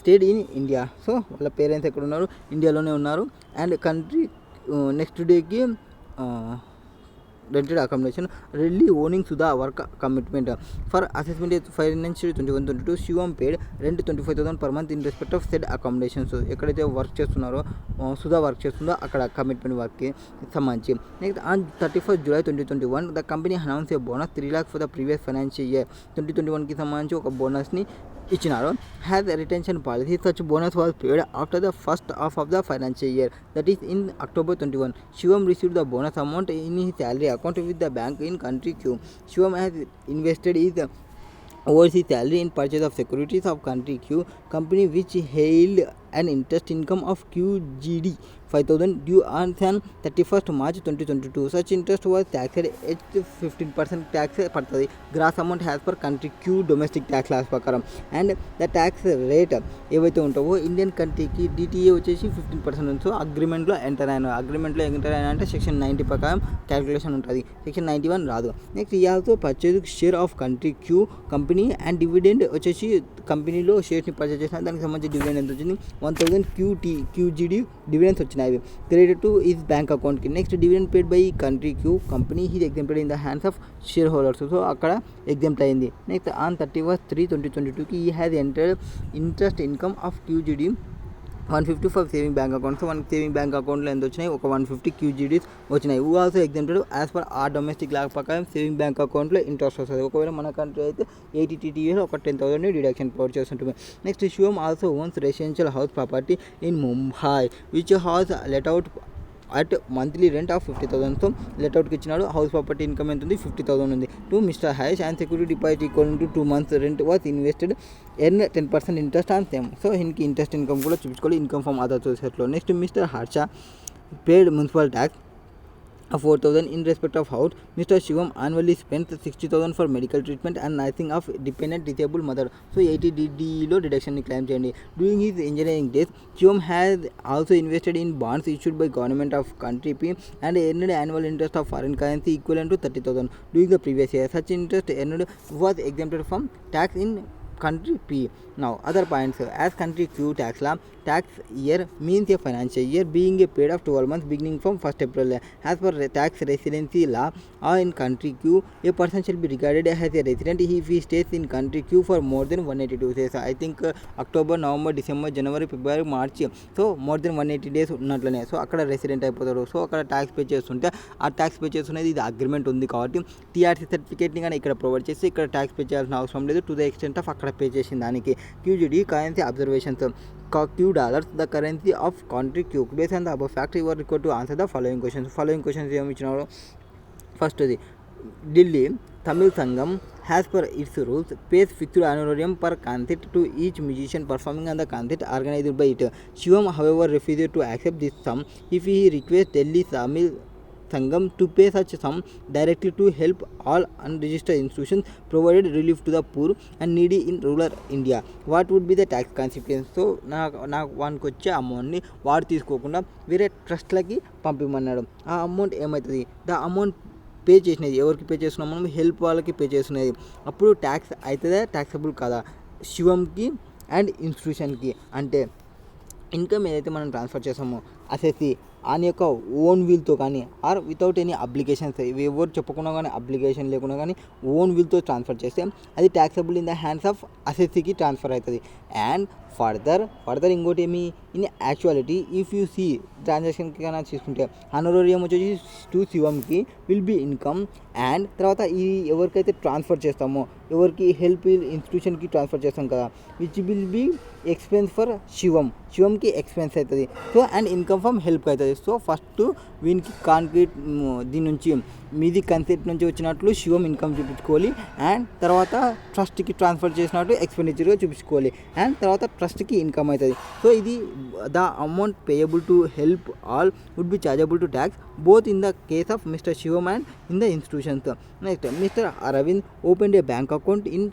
stayed in India. So వాళ్ళ పేరెంట్స్ ఎక్కడ ఉన్నారు, ఇండియాలోనే ఉన్నారు. అండ్ కంట్రీ నెక్స్ట్ డేకి rented accommodation really owning Sudha work commitment for assessment financial 21-22 Shivam paid rent 25,000 per month in respect of said accommodation. So ఎక్కడైతే work చేస్తున్నారో Sudha work చేస్తుందో అక్కడ కమిట్మెంట్ వర్క్కి సంబంధించి. Next on 31st July 2021 the company announce a bonus 3 lakhs for the previous financial year 2021కి సంబంధించి ఒక బోనస్ని ఇచ్చినారు. As retention policy such bonus was paid after the first half of the financial year that is in October 21. Shivam received the bonus amount in his salary account with the bank in country Q. Shivam has invested his overseas salary in purchase of securities of country Q company which held an interest income of QGD 5,000 due on 31st March 2022. Such interest was taxed at 15% tax పడుతుంది gross amount has per country Q domestic tax laws ప్రకారం. And the tax rate ఏవైతే ఉంటావో Indian కంట్రీకి DTA వచ్చేసి 15% ఉంది. So అగ్రిమెంట్లో enter అయినా అంటే section 90 ప్రకారం క్యాలిక్యులేషన్ ఉంటుంది, సెక్షన్ 91 రాదు. Next E also purchase share of country Q company and dividend వచ్చేసి కంపెనీలో షేర్స్ని పర్చేస్ చేసిన దానికి సంబంధించి డివిడెండ్ ఎంత వచ్చింది 1000 QGD డివిడెండ్స్ వచ్చినాయి క్రెడిట్ టు ఈజ్ బ్యాంక్ అకౌంట్కి. Next dividend paid by country Q company is exempted in the hands of share holders. So అక్కడ ఎగ్జాంప్ట్ అయింది. నెక్స్ట్ ఆన్ 31/3/2022కి E has entered interest income of QGD 150 for saving bank account. So మనకి saving bank అకౌంట్లో ఎంత వచ్చినాయి, ఒక 150 QGDs వచ్చినాయి. Who also exempted as per ఆ డొమెస్టిక్ లా ప్రకారం సేవింగ్ బ్యాంక్ అకౌంట్లో ఇంట్రెస్ట్ వస్తుంది. ఒకవేళ మన కంట్రీ అయితే 80 TDS ఒక 10,000 డిడక్షన్ ప్రొవైడ్ చేస్తుంటుంది. Next Shivam also owns residential house property in Mumbai which has let out at monthly rent of 50,000. So లెట్అవుట్కి ఇచ్చినాడు. హౌస్ ప్రాపర్టీ ఇన్కమ్ ఎంత ఉంది, 50,000 ఉంది. To Mr Harsh and security deposit equal to 2 months rent was invested earn 10% interest on same. So దీనికి interest income కూడా చూపించుకోవాలి income from other సోర్సెస్లో. Next Mr Harsha paid municipal tax 4,000 in respect of house. Mr. Shivam annually spent 60,000 for medical treatment and nursing of dependent disabled mother. So 80 DDలో deduction ని claim చేయండి. During his engineering days, Shivam has also invested in bonds issued by government of country P and earned annual interest of foreign currency equivalent to 30,000 during the previous year. Such interest earned was exempted from tax in country P. Now other points, as country Q tax law, tax year means a financial year being a period of 12 months beginning from 1st April. As per tax residency law or in country Q, a person shall be regarded as a resident if he stays in country Q for more than 182 days. I think October, November, December, January, February, March, so more than 180 days ఉన్నట్లనే. So అక్కడ resident అయిపోతాడు. So అక్కడ tax pay చేస్తుంటే ఆ tax pay చేస్తున్నది ఇది agreement ఉంది కాబట్టి TRC సర్టిఫికేట్ని కానీ ఇక్కడ ప్రొవైడ్ చేసి ఇక్కడ ట్యాక్స్ పే చేయాల్సిన అవసరం లేదు టు ద ఎక్స్టెంట్ ఆఫ్ అక్కడ పే చేసిన దానికి. QGD currency observations. Q dollars the currency of country Q. Based on the above fact you are required to answer the following questions. ఏమి ఇచ్చినారు. ఫస్ట్ ఇది ఢిల్లీ తమిళ్ సంఘం has per its rules pays fixed honorarium per concert to each musician performing on the concert organized by it. Shivam however refused to accept this sum if he requests Delhi Tamil Sangam to pay such sum directly to help all unregistered institutions provided relief to the poor and needy in rural India. What would be the tax consequence? So నాకు వానికి వచ్చే అమౌంట్ని వాడు తీసుకోకుండా వేరే ట్రస్ట్లకి పంపిమన్నాడు. ఆ amount ఏమవుతుంది, the amount pay చేసినది ఎవరికి పే చేస్తున్నాం మనం, హెల్ప్ వాళ్ళకి పే చేస్తున్నది. అప్పుడు ట్యాక్స్ అవుతుందా, ట్యాక్సబుల్ కాదా శివంకి అండ్ ఇన్స్టిట్యూషన్కి. అంటే ఇన్కమ్ ఏదైతే మనం ట్రాన్స్ఫర్ చేసామో అసెస్సి ఆయన యొక్క ఓన్ వీల్తో కానీ ఆర్ వితౌట్ ఎనీ అప్లికేషన్స్ ఇవి ఎవరు చెప్పకుండా కానీ అప్లికేషన్ లేకుండా కానీ ఓన్ వీల్తో ట్రాన్స్ఫర్ చేస్తే అది taxable in the hands of అసెస్సికి ట్రాన్స్ఫర్ అవుతుంది. అండ్ ఫర్దర్ ఇంకోటి ఏమి, in actuality if you see ట్రాన్సాక్షన్కి కన్నా తీసుకుంటే హనోరేరియం వచ్చేసి టు శివంకి విల్ బీ ఇన్కమ్. అండ్ తర్వాత ఈ ఎవరికైతే ట్రాన్స్ఫర్ చేస్తామో ఎవరికి హెల్ప్ ఇన్స్టిట్యూషన్కి ట్రాన్స్ఫర్ చేస్తాం కదా which will be expense for శివంకి ఎక్స్పెన్స్ అవుతుంది. So and income from help అవుతుంది. సో ఫస్ట్ వీనికి కాంక్రీట్ దీని నుంచి మీది కన్సెప్ట్ నుంచి వచ్చినట్లు శివం ఇన్కమ్ చూపించుకోవాలి. అండ్ తర్వాత ట్రస్ట్కి ట్రాన్స్ఫర్ చేసినట్టు ఎక్స్పెండిచర్గా చూపించుకోవాలి. అండ్ తర్వాత ట్రస్ట్కి ఇన్కమ్ అవుతుంది. సో ఇది the amount payable to help all would be chargeable to tax both in the case of mister Shivam and in the institutions. Next mister Arvind open a bank account in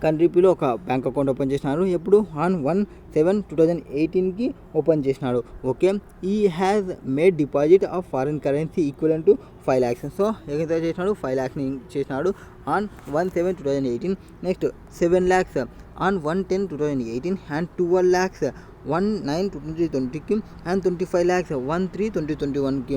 కంట్రీపీలో ఒక bank account open చేసినాడు. ఎప్పుడు on 1/7/2018కి open చేసినాడు. Okay, he has made deposit of foreign currency equivalent to 5 lakhs. So ఎంత చేసినాడు, 5 lakhs చేసినాడు on 1/7/2018. Next 7 lakhs on 1/10/2018 and 12 lakhs 1/9/2020కి అండ్ 25 lakhs 1/3/2021కి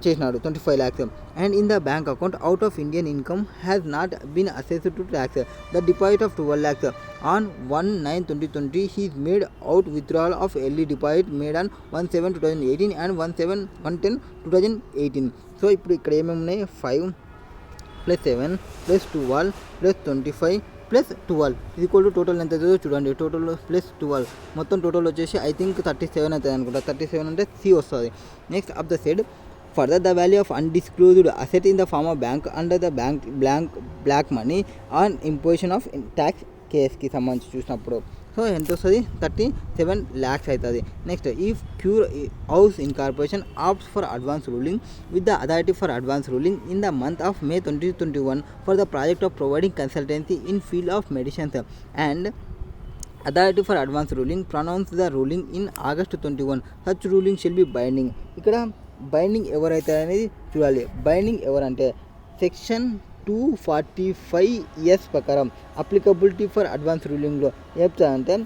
చేసినాడు 25 lakhs. And in the bank account out of Indian income has not been assessed to tax. The deposit of 12 lakhs on 1/9/2020 he made out withdrawal of early deposit made on 1/7/2018 and 1/10/2018. So ఇప్పుడు ఇక్కడ ఏమేమి ఉన్నాయి, 5 + 7 + 12 + 25 + 12 ఇది కూడా total ఎంత అవుతుందో చూడండి. Total +12 మొత్తం టోటల్ వచ్చేసి ఐ థింక్ 37 అవుతుంది అనుకుంటా. 37 అంటే సి వస్తుంది. Next of the said further the value of undisclosed asset in the form of bank under the black money on imposition of tax కేస్కి సంబంధించి చూసినప్పుడు సో ఎంత వస్తుంది, 37 lakhs అవుతుంది. Next if cure house incorporation opts for advance ruling with the authority for advance ruling in the month of May 2021 for the project of providing consultancy in field of medicines and authority for advance ruling pronounce the ruling in August 21 such ruling shall be binding. ఇక్కడ binding ఎవరైతే అనేది చూడాలి. Binding ఎవరంటే section 245 ప్రకారం applicability for advance రూలింగ్లో చెప్తానంటే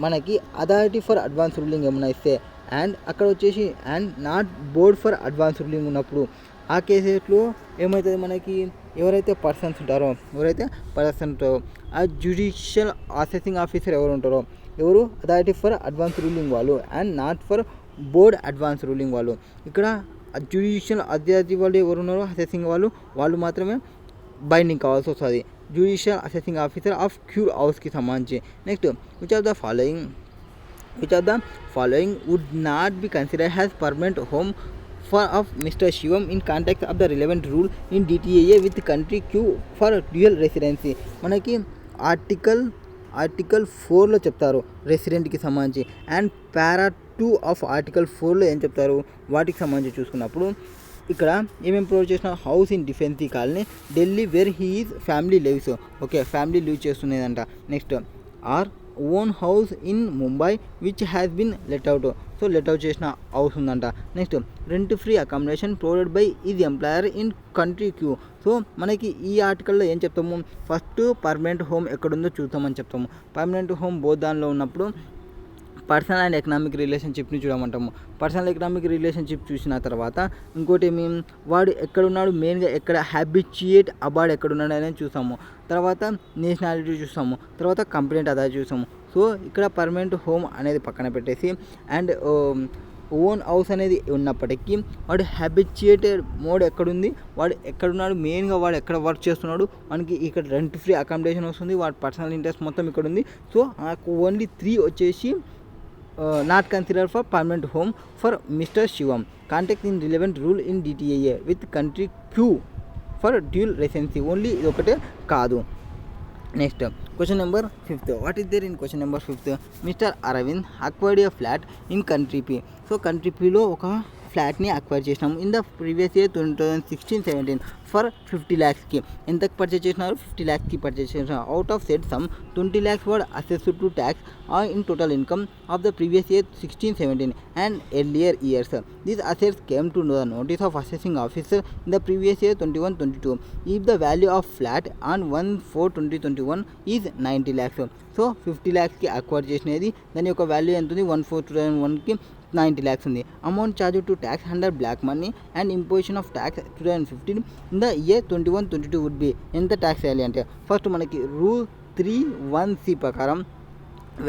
మనకి authority for advance ruling ఏమైనా ఇస్తే అండ్ అక్కడ వచ్చేసి and not board for advance ruling ఉన్నప్పుడు ఆ కేసెస్లో ఏమవుతుంది మనకి ఎవరైతే పర్సన్స్ ఉంటారో ఆ జ్యుడిషియల్ అసెసింగ్ ఆఫీసర్ ఎవరు ఉంటారో ఎవరు అథారిటీ ఫర్ అడ్వాన్స్ రూలింగ్ వాళ్ళు and not for board advance ruling వాళ్ళు. ఇక్కడ జ్యుడిషియల్ అథారిటీ వాళ్ళు ఎవరు ఉన్నారో అసెసింగ్ వాళ్ళు మాత్రమే బైండింగ్ కావాల్సి వస్తుంది జ్యుడిషియల్ అసెసింగ్ ఆఫీసర్ ఆఫ్ క్యూర్ హౌస్కి సంబంధించి. Next which of the following would not be considered has permanent home of Mr. Shivam in context of the relevant rule in DTAA with country Q for dual residency. మనకి article 4లో చెప్తారు రెసిడెంట్కి సంబంధించి and para 2 of article 4లో ఏం చెప్తారు వాటికి సంబంధించి చూసుకున్నప్పుడు ఇక్కడ ఏమేమి ప్రొవైడ్ చేసిన house in డిఫెన్సీ colony Delhi where he is family lives. Okay, family live చేస్తున్నదంట. Next our own house in Mumbai which has been let out. So let out చేసిన హౌస్ ఉందంట. Next rent free accommodation provided by his employer in country Q. So మనకి ఈ ఆర్టికల్లో ఏం చెప్తాము, first permanent home ఎక్కడుందో చూద్దామని చెప్తాము. పర్మనెంట్ హోమ్ బోత్ దానిలో ఉన్నప్పుడు పర్సనల్ అండ్ ఎకనామిక్ రిలేషన్షిప్ని చూడమంటాము. పర్సనల్ ఎకనామిక్ రిలేషన్షిప్ చూసిన తర్వాత ఇంకోటి ఏమి వాడు ఎక్కడున్నాడు, మెయిన్గా ఎక్కడ హ్యాబిచ్యుయేట్ అబార్డ్ ఎక్కడున్నాడు అనేది చూసాము. తర్వాత నేషనాలిటీ చూసాము. తర్వాత కంప్లైంట్ అదా చూసాము. సో ఇక్కడ పర్మనెంట్ హోమ్ అనేది పక్కన పెట్టేసి అండ్ ఓన్ హౌస్ అనేది ఉన్నప్పటికీ వాడు హ్యాబిచ్యుయేటెడ్ మోడ్ ఎక్కడుంది, వాడు ఎక్కడున్నాడు, మెయిన్గా వాడు ఎక్కడ వర్క్ చేస్తున్నాడు, మనకి ఇక్కడ రెంట్ ఫ్రీ అకామిడేషన్ వస్తుంది, వాడి పర్సనల్ ఇంట్రెస్ట్ మొత్తం ఇక్కడ ఉంది. సో ఓన్లీ 3 వచ్చేసి not consider for permanent home for mister Shivam. Contact in relevant rule in DTAA with country Q for dual residency. Only ఇది ఒకటే కాదు. Next question number 5. What is there in question number 5? Mister Arvind acquired a flat in country P. So country పిలో ఒక ఫ్లాట్ని acquire చేసినాము in the previous year 2016-17 for 50 lakhsకి. ఎంతకు purchase చేసినారు? 50 lakhsకి పర్చేస్ చేసినారు. Out of set some 20 lakhs were assessed to tax in total income of the previous year 16-17 and earlier years. These assets came to the notice of assessing officer in the previous year 21-22. If the value of flat on 1/4/2021 is 90 lakhs. So 50 lakhsకి acquire చేసినది, దాని యొక్క value ఎంత ఉంది? 1/4/2021కి 90 lakhs ఉంది. Amount charge to tax under black money and imposition of tax 2015 in the year 21-22 would be. ఎంత tax వేయాలి అంటే ఫస్ట్ మనకి రూల్ 3(1)(c) ప్రకారం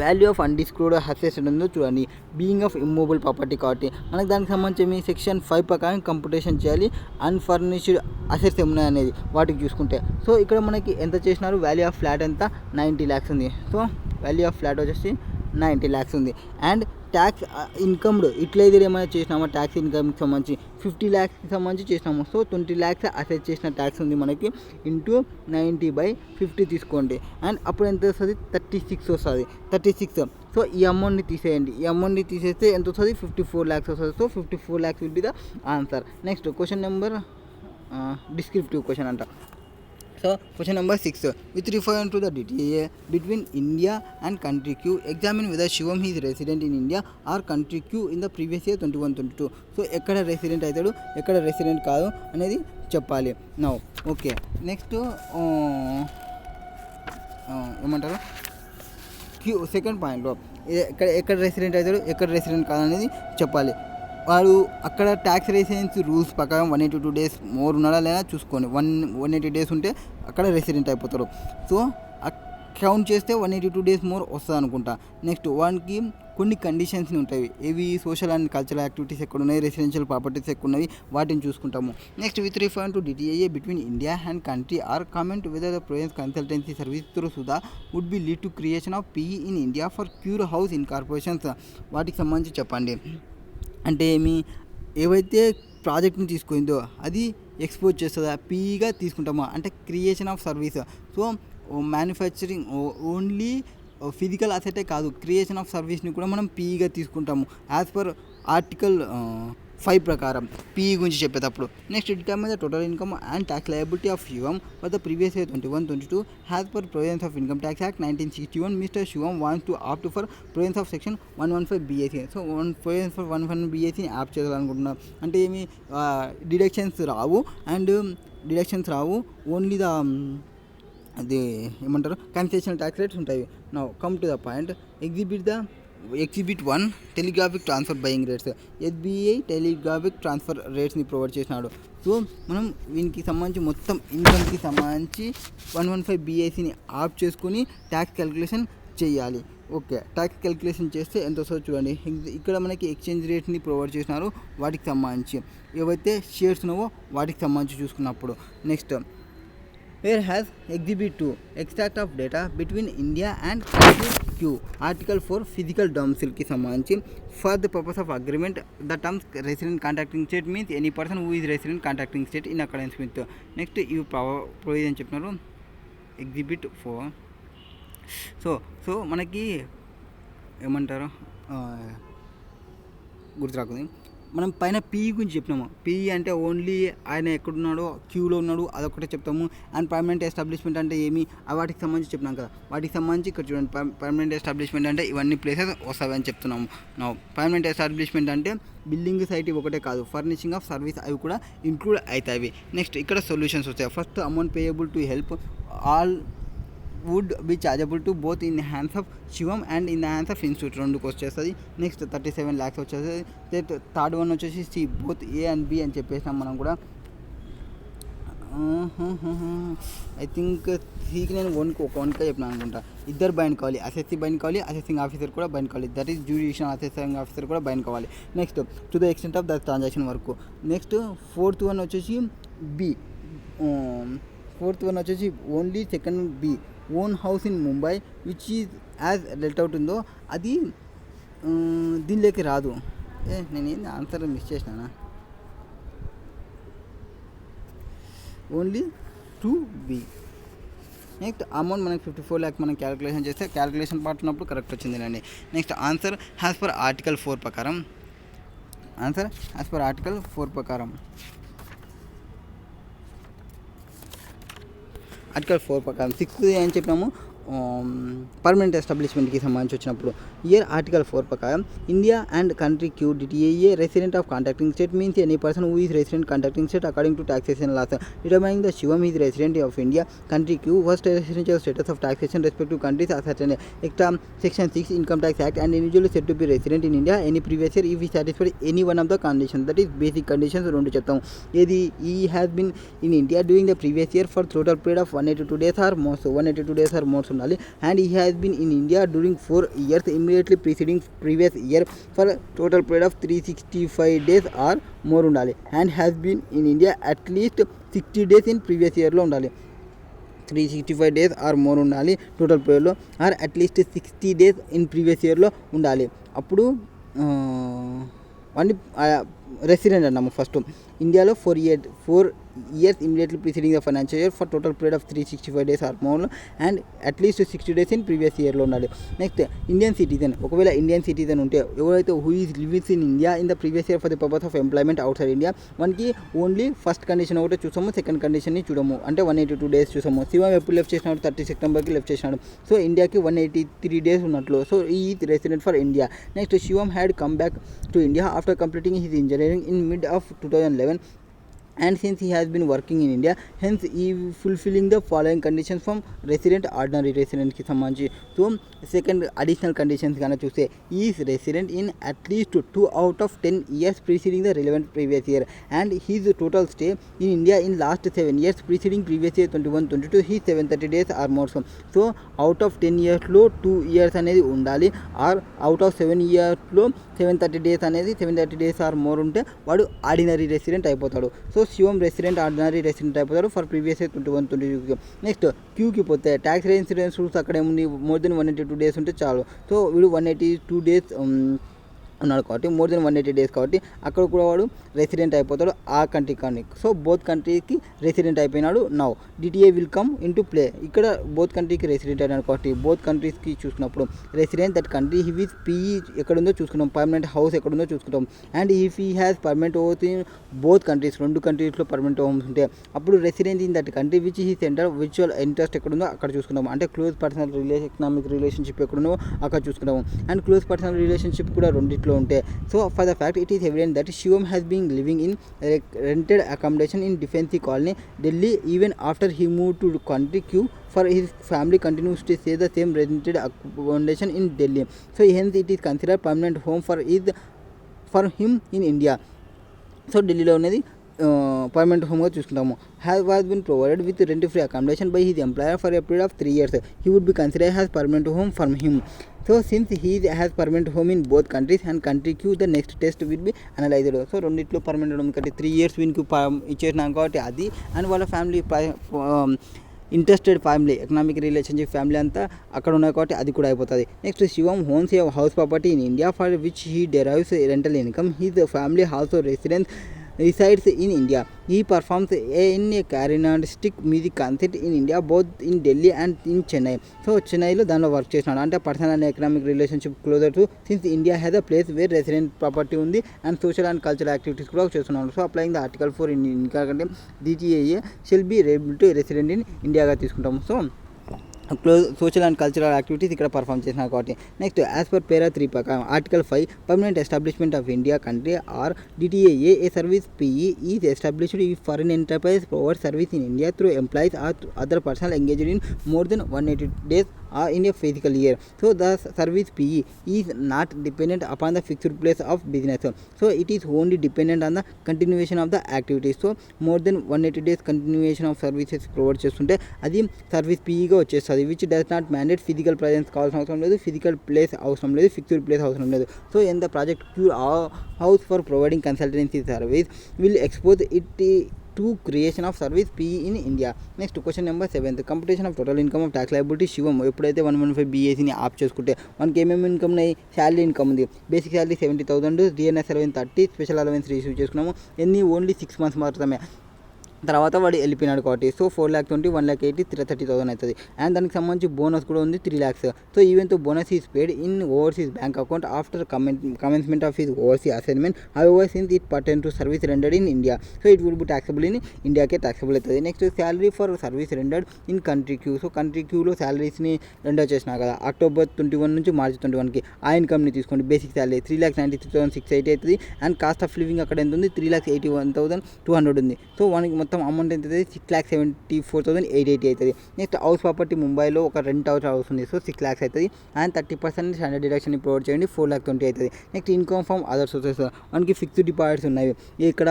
వాల్యూ ఆఫ్ అన్డిస్క్లోజ్డ్ అసెట్స్ ఉందో చూడండి. బీయింగ్ ఆఫ్ ఇమ్మూవబుల్ ప్రాపర్టీ కాబట్టి మనకి దానికి సంబంధించి సెక్షన్ 5 ప్రకారం కంప్యూటేషన్ చేయాలి. అన్ఫర్నిష్డ్ అసెట్స్ ఏమున్నాయి అనేది వాటికి చూసుకుంటే. సో ఇక్కడ మనకి ఎంత చేసినారు? వాల్యూ ఆఫ్ ఫ్లాట్ ఎంత? 90 lakhs ఉంది. సో వాల్యూ ఆఫ్ ఫ్లాట్ వచ్చేసి 90 lakhs ఉంది. అండ్ ట్యాక్స్ ఇన్కమ్డ్ ఇట్లా ఇది ఏమైనా చేసినామా ట్యాక్స్ ఇన్కమ్కి సంబంధించి 50 lakhsకి సంబంధించి చేసినాము. సో 20 lakhs అసెట్ చేసిన ట్యాక్స్ ఉంది మనకి ఇంటూ 90/50 తీసుకోండి. అండ్ అప్పుడు ఎంత వస్తుంది? 36 వస్తుంది. 36. సో ఈ అమౌంట్ని తీసేయండి. ఈ అమౌంట్ని తీసేస్తే ఎంత వస్తుంది? 54 lakhs వస్తుంది. So 54 lakhs will be the answer. Next question number descriptive question అంట. So question number 6. With reference to the DTA between India and country Q, examine whether Shivam is resident in India or country Q in the previous year 21-22. So ఎక్కడ resident అవుతాడు, ఎక్కడ resident కాదు అనేది చెప్పాలి. Now okay, next ఏమంటారు queue second పాయింట్లో ఎక్కడ resident అవుతాడు, ఎక్కడ రెసిడెంట్ కాదు అనేది చెప్పాలి. వాడు అక్కడ ట్యాక్స్ రెసిడెన్సీ రూల్స్ ప్రకారం 182 days మోర్ ఉన్నాడా లేదా చూసుకోండి. 180 days ఉంటే అక్కడ రెసిడెంట్ అయిపోతారు. సో కౌంట్ చేస్తే 182 days మోర్ వస్తుంది అనుకుంటా. నెక్స్ట్ వానికి కొన్ని కండిషన్స్ ఉంటాయి. ఏవి? సోషల్ అండ్ కల్చరల్ యాక్టివిటీస్ ఎక్కడ ఉన్నాయి, రెసిడెన్షియల్ ప్రాపర్టీస్ ఎక్కడ ఉన్నాయి, వాటిని చూసుకుంటాము. Next with refer to DTAA between India and country or comment whether the province consultancy service through సుధా would be lead to creation of PE in India for cure house in corporations. వాటికి సంబంధించి చెప్పండి. అంటే ఏవైతే ప్రాజెక్ట్ని తీసుకుందో అది expose చేస్తుందా, పీగా తీసుకుంటామా అంటే creation of service. So manufacturing only physical అసెటే కాదు, క్రియేషన్ ఆఫ్ సర్వీస్ని కూడా మనం పీగా తీసుకుంటాము యాజ్ పర్ ఆర్టికల్ 5 ప్రకారం పీఈ గురించి చెప్పేటప్పుడు. Next determine the total income and tax liability of Shivam for the previous year 21-22 has per provisions of income tax act 1961. Mister Shivam wants to opt for provisions of section 115 BAC. So provisions for 115 BACని apply చేయాలనుకుంటున్నాం. అంటే ఏమి deductions రావు and deductions రావు, only the అది ఏమంటారు concessional tax rates ఉంటాయి. Now come to the point. Exhibit 1 telegraphic transfer buying rates. SBI telegraphic transfer రేట్స్ని ప్రొవైడ్ చేసినాడు. సో మనం వీనికి సంబంధించి మొత్తం ఇన్కమ్కి సంబంధించి 115 BICని ఆఫ్ చేసుకుని ట్యాక్స్ క్యాలిక్యులేషన్ చేయాలి. ఓకే, ట్యాక్స్ క్యాలిక్యులేషన్ చేస్తే ఎంత వస్తుందో చూడండి. ఇక్కడ మనకి ఎక్స్చేంజ్ రేట్ని ప్రొవైడ్ చేసినారు వాటికి సంబంధించి, ఏవైతే షేర్స్ ఉన్నావో వాటికి సంబంధించి చూసుకున్నప్పుడు. Next, where has exhibit 2 extract of data between India and Q. Article 4 physical డొమిసైల్కి సంబంధించి for the purpose of agreement the terms resident contracting state means any person who is resident contracting state in accordance with. Next ఇవి provision చెప్పినారు exhibit 4. So మనకి ఏమంటారు గుర్తురాకుంది. మనం పైన P గురించి చెప్పినాము. పీ అంటే ఓన్లీ ఆయన ఎక్కడున్నాడో క్యూలో ఉన్నాడు అదొకటే చెప్తాము. అండ్ పర్మనెంట్ ఎస్టాబ్లిష్మెంట్ అంటే ఏమి వాటికి సంబంధించి చెప్పినాం కదా. వాటికి సంబంధించి ఇక్కడ చూడండి, పర్మనెంట్ ఎస్టాబ్లిష్మెంట్ అంటే ఇవన్నీ ప్లేసెస్ వస్తాయి అని చెప్తున్నాము. నా పర్మనెంట్ ఎస్టాబ్లిష్మెంట్ అంటే బిల్డింగ్ సైట్ ఒకటే కాదు, ఫర్నిషింగ్ ఆఫ్ సర్వీస్ అవి కూడా ఇంక్లూడ్ అవుతాయి. నెక్స్ట్ ఇక్కడ సొల్యూషన్స్ వస్తాయి. First, amount payable to help all would be chargeable to both in hands of Shivam and in the hands of institute, 2కి వచ్చేస్తుంది. నెక్స్ట్ 37 lakhs వచ్చేస్తుంది. థర్డ్ వన్ వచ్చేసి C both A and B అని చెప్పేసినాం మనం కూడా. ఐ థింక్ సీకి నేను one K చెప్పినాను అనుకుంటా. ఇద్దరు బైండ్ కావాలి, అసెస్సీ బైండ్ కావాలి, అసెసింగ్ ఆఫీసర్ కూడా బైండ్ కావాలి, that is judicial assessing officer కూడా బైండ్ కావాలి. Next, to the extent of the transaction work. Next fourth one వచ్చేసి బి. ఫోర్త్ వన్ వచ్చేసి only second B, own house in Mumbai which is as let out ఉందో అది దీనిలోకి రాదు. నేను ఏంది ఆన్సర్ మిస్ చేసినానా? Only 2B. నెక్స్ట్ అమౌంట్ మనకి 54 lakhs మనం క్యాలిక్యులేషన్ చేస్తే క్యాలిక్యులేషన్ పార్ట్ ఉన్నప్పుడు కరెక్ట్ వచ్చిందండి. Next answer as per article 4 ప్రకారం. ఆన్సర్ యాజ్ పర్ ఆర్టికల్ 4 ప్రకారం. ఆర్టికల్ 4 ప్రకారం 6 ఏం చెప్పినాము, పర్మనెంట్ ఎస్టాబ్లిష్మెంట్కి సంబంధించి వచ్చినప్పుడు ఇయర్ ఆర్టికల్ 4 ప్రకారం India and country Q DTAA resident of contracting state means any person who is resident contracting state according to taxation laws determining the Shivam is resident of India country Q first residential status of taxation respective countries are certain extra section 6 income tax act and individual set to be resident in India any previous year if he satisfied any one of the condition, that is basic conditions 2 చెప్తాము. ఏది he has been in India during the previous year for total period of 182 days or more. 182 days or more ఉండాలి. And he has been in India during 4 years immediately preceding previous year for total period of 365 days or more ఉండాలి. And has been in India at least 60 days in previous year లో ఉండాలి. 365 days or more ఉండాలి total పీరియడ్లో, or at least 60 days in previous ఇయర్లో ఉండాలి. అప్పుడు one resident అన్నాము. First ఇండియాలో 4 years immediately preceding the financial year for total period of 365 days or more and at least 60 days in previous year లో ఉండాలి. Next Indian citizen, ఒకవేళ Indian citizen ఉంటే ఎవరైతే who is livings in India in the previous year for the purpose of employment out side India, మనకి only first condition ఒకటే చూసాము, second కండిషన్ని చూడము, అంటే 182 days చూసాము. శివం ఎప్పుడు లెఫ్ట్ చేసినాడు, 30 Septemberకి లెఫ్ట్ చేసినాడు. సో ఇండియాకి 183 days ఉన్నట్లు. సో ఈ resident for India. Next Shivam had come back to India after completing his engineering in mid of 2011 and since he has been working in India, hence he fulfilling the following conditions from resident ordinary resident కి సంబంధించి. So second additional conditions కానీ చూస్తే is resident in at least 2 out of 10 years preceding the relevant previous year and his total stay in India in last 7 years preceding previous year 21-22 his 730 days or more. So out of 10 yearsలో 2 years అనేది ఉండాలి, are out of 7 yearsలో 730 days అనేది 730 days are more ఉంటే వాడు ordinary resident అయిపోతాడు. So శివం resident ordinary resident అయిపోతాడు for previous year 21-22. Next క్యూకి పోతే tax insurance rules అక్కడ ఏముంది, మోర్ దెన్ 182 days ఉంటే చాలు. సో వీడు 182 days ఉన్నాడు కాబట్టి మోర్ దెన్ 180 days కాబట్టి అక్కడ కూడా వాడు రెసిడెంట్ అయిపోతాడు ఆ కంట్రీ కానీ. సో బోత్ కంట్రీకి రెసిడెంట్ అయిపోయినాడు. Now DTA will come into play. ఇక్కడ బోత్ కంట్రీకి రెసిడెంట్ అయినాడు కాబట్టి బోత్ కంట్రీస్కి చూసుకున్నప్పుడు resident that country he with PE ఎక్కడుందో చూసుకుంటాం, పర్మనెంట్ హౌస్ ఎక్కడుందో చూసుకుంటాం. And if he has permanent house in both countries, 2 కంట్రీస్లో పర్మనెంట్ హోమ్స్ ఉంటే అప్పుడు resident in that country which he centre vital interest ఎక్కడుందో అక్కడ చూసుకుంటాం. అంటే క్లోజ్ పర్సనల్ ఎకనామిక్ రిలేషన్షిప్ ఎక్కడుందో అక్కడ చూసుకుంటాము. అండ్ క్లోజ్ పర్సనల్ రిలేషన్షిప్ కూడా రెండిట్లో ఇంట్లో ఉంటే. So for the fact it is evident that Shivam has been living in rented accommodation in డిఫెన్సీ colony Delhi even after he move to country Q for his family continues to stay the same rented accommodation in Delhi. So hence it is considered permanent home for him in India. So ఢిల్లీలో ఉన్నది permanent హోమ్గా చూసుకుంటాము. Was been provided with rent free accommodation by his employer for a period of 3 years. He would be considered has permanent home for him. So since he has permanent home in both countries and country Q the next test will be analysed. So రెండిట్లో permanent home కంటే 3 years వీనికి ఇచ్చేసినాం కాబట్టి అది and వాళ్ళ family interested family economic relationship family అంతా అక్కడ ఉన్నాయి కాబట్టి అది కూడా అయిపోతుంది. Next Shivam owns a house property in India for which he derives rental income. His family also resides in India. He performs in a carinatic music concert in India, both in Delhi and in Chennai. So చెన్నైలో దానిలో work చేసినాడు. అంటే personal and economic relationship closer to since India has a place where resident property ఉంది and social and cultural activities కూడా చేస్తున్నాడు. So applying the article 4 in India కంటే DTAA shall be able to resident in ఇండియాగా తీసుకుంటాము. So social and cultural activities ఇక్కడ perform చేసినారు కాబట్టి. Next as per para 3 ప్రకారం article 5 permanent establishment of India country or DTAA a service PE is established if foreign enterprise provide service in India through employees or other personal engaged in more than 180 days in a physical year. So the service PE is not dependent upon the fixed place of business. So it is only dependent on the continuation of the activities. So more than 180 days continuation of services provide చేస్తుంటే అది service PEగా వచ్చేస్తుంది. Which does not mandate physical presence కావాల్సిన అవసరం లేదు, physical place అవసరం లేదు, fixed place అవసరం లేదు. So in the project cure house for providing consultancy service will expose it to creation of service PE in India. Next question number 7, computation of total income of tax liability. శివం ఎప్పుడైతే 115 BACని ఆప్ చేసుకుంటే మనకి ఏమేమి income ఉన్నాయి, salary income ఉంది. Basic salary 70,000, DNS allowance 30, special allowance receive చేసుకున్నాము. ఎన్ని only 6 months మాత్రమే. తర్వాత వాడు వెళ్ళిపోయినాడు కాబట్టి సో 4,20,000, 1,80,000, 30,000 అవుతుంది. అండ్ దానికి సంబంధించి బోనస్ కూడా ఉంది 3 lakhs. సో ఈవెన్ తో bonus is paid in overseas bank account after commencement of his overseas assignment. However, since it pertains to service rendered in India, so it will be taxable in India కే taxable అవుతుంది. Next salary for service rendered in country Q. So country క్యూలో శాలరీస్ని render చేసినా కదా October 21 నుంచి March 21కి ఆ ఇన్కమ్ని తీసుకోండి. Basic salary 3,93,680 అవుతుంది. అండ్ కాస్ట్ ఆఫ్ లివింగ్ అక్కడ ఎంత ఉంది, 3,81,200 ఉంది. సో మనకి మొత్తం అమౌంట్ ఎంత అవుతుంది, 6,74,880 అవుతుంది. నెక్స్ట్ హౌస్ ప్రాపర్టీ ముంబైలో ఒక రెంట్ హౌస్ ఉంది. సో 6 lakhs అవుతుంది. అండ్ 30% స్టాండర్డ్ డిడక్షన్ ప్రొవైడ్ చేయండి, 4,20,000 అవుతుంది. Next income from other sources మనకి ఫిక్స్డ్ డిపాజిట్స్ ఉన్నాయి. ఇక్కడ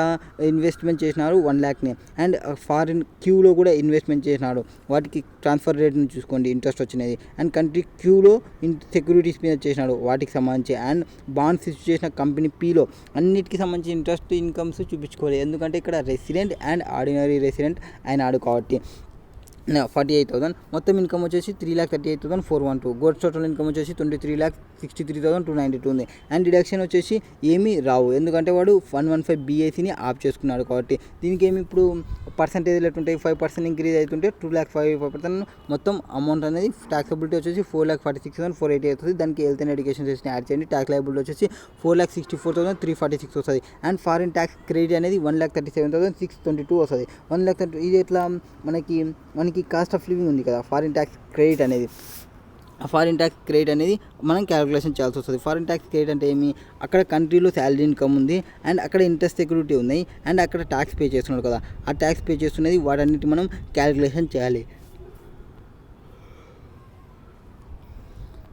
ఇన్వెస్ట్మెంట్ చేసినారు 1 lakhని. అండ్ ఫారిన్ క్యూలో కూడా ఇన్వెస్ట్మెంట్ చేసినాడు, వాటికి ట్రాన్స్ఫర్ రేట్ని చూసుకోండి, ఇంట్రెస్ట్ వచ్చినది. అండ్ కంట్రీ క్యూలో సెక్యూరిటీస్ మీద చేసినాడు, వాటికి సంబంధించి. అండ్ బాండ్స్ ఇష్యూ చేసిన కంపెనీ Pలో అన్నిటికి సంబంధించి ఇంట్రెస్ట్ ఇన్కమ్స్ చూపించుకోవాలి. ఎందుకంటే ఇక్కడ రెసిడెంట్ అండ్ ఆర్డినరీ రెసిడెంట్ అయినాడు కాబట్టి. 48,000 మొత్తం ఇన్కమ్ వచ్చేసి 3,38,412. గోడ్స్ టోటల్ ఇన్కమ్ వచ్చేసి 23,63,292 ఉంది. అండ్ డిడక్షన్ వచ్చేసి ఏమీ రావు, ఎందుకంటే వాడు 115 BACని ఆప్ చేసుకున్నాడు కాబట్టి. దీనికి ఏమి ఇప్పుడు పర్సంటేజ్ ఎట్లుంటాయి, 5% ఇంక్రీజ్ అవుతుంటే 2,05,000 మొత్తం అమౌంట్ అనేది ట్యాక్సబిలిటీ వచ్చేసి 4,46,480 అవుతుంది. దానికి health and education session add చేయండి. ట్యాక్స్ లయబిలిటీ వచ్చేసి 4,64,346 వస్తుంది. అండ్ ఫారిన్ ట్యాక్స్ క్రెడిట్ అనేది 1,37,622 వస్తుంది. 1,30,000 ఇది ఎట్లా మనకి కాస్ట్ ఆఫ్ లివింగ్ ఉంది కదా, ఫారిన్ ట్యాక్స్ క్రెడిట్ అనేది, ఆ ఫారిన్ ట్యాక్స్ క్రెడిట్ అనేది మనం క్యాలిక్యులేషన్ చేయాల్సి వస్తుంది. ఫారిన్ ట్యాక్స్ క్రెడిట్ అంటే ఏమి, అక్కడ కంట్రీలో శాలరీ ఇన్కమ్ ఉంది అండ్ అక్కడ ఇంట్రెస్ట్ సెక్యూరిటీ ఉన్నాయి అండ్ అక్కడ ట్యాక్స్ పే చేస్తున్నాడు కదా, ఆ ట్యాక్స్ పే చేస్తున్నది వాటన్నిటి మనం క్యాలిక్యులేషన్ చేయాలి.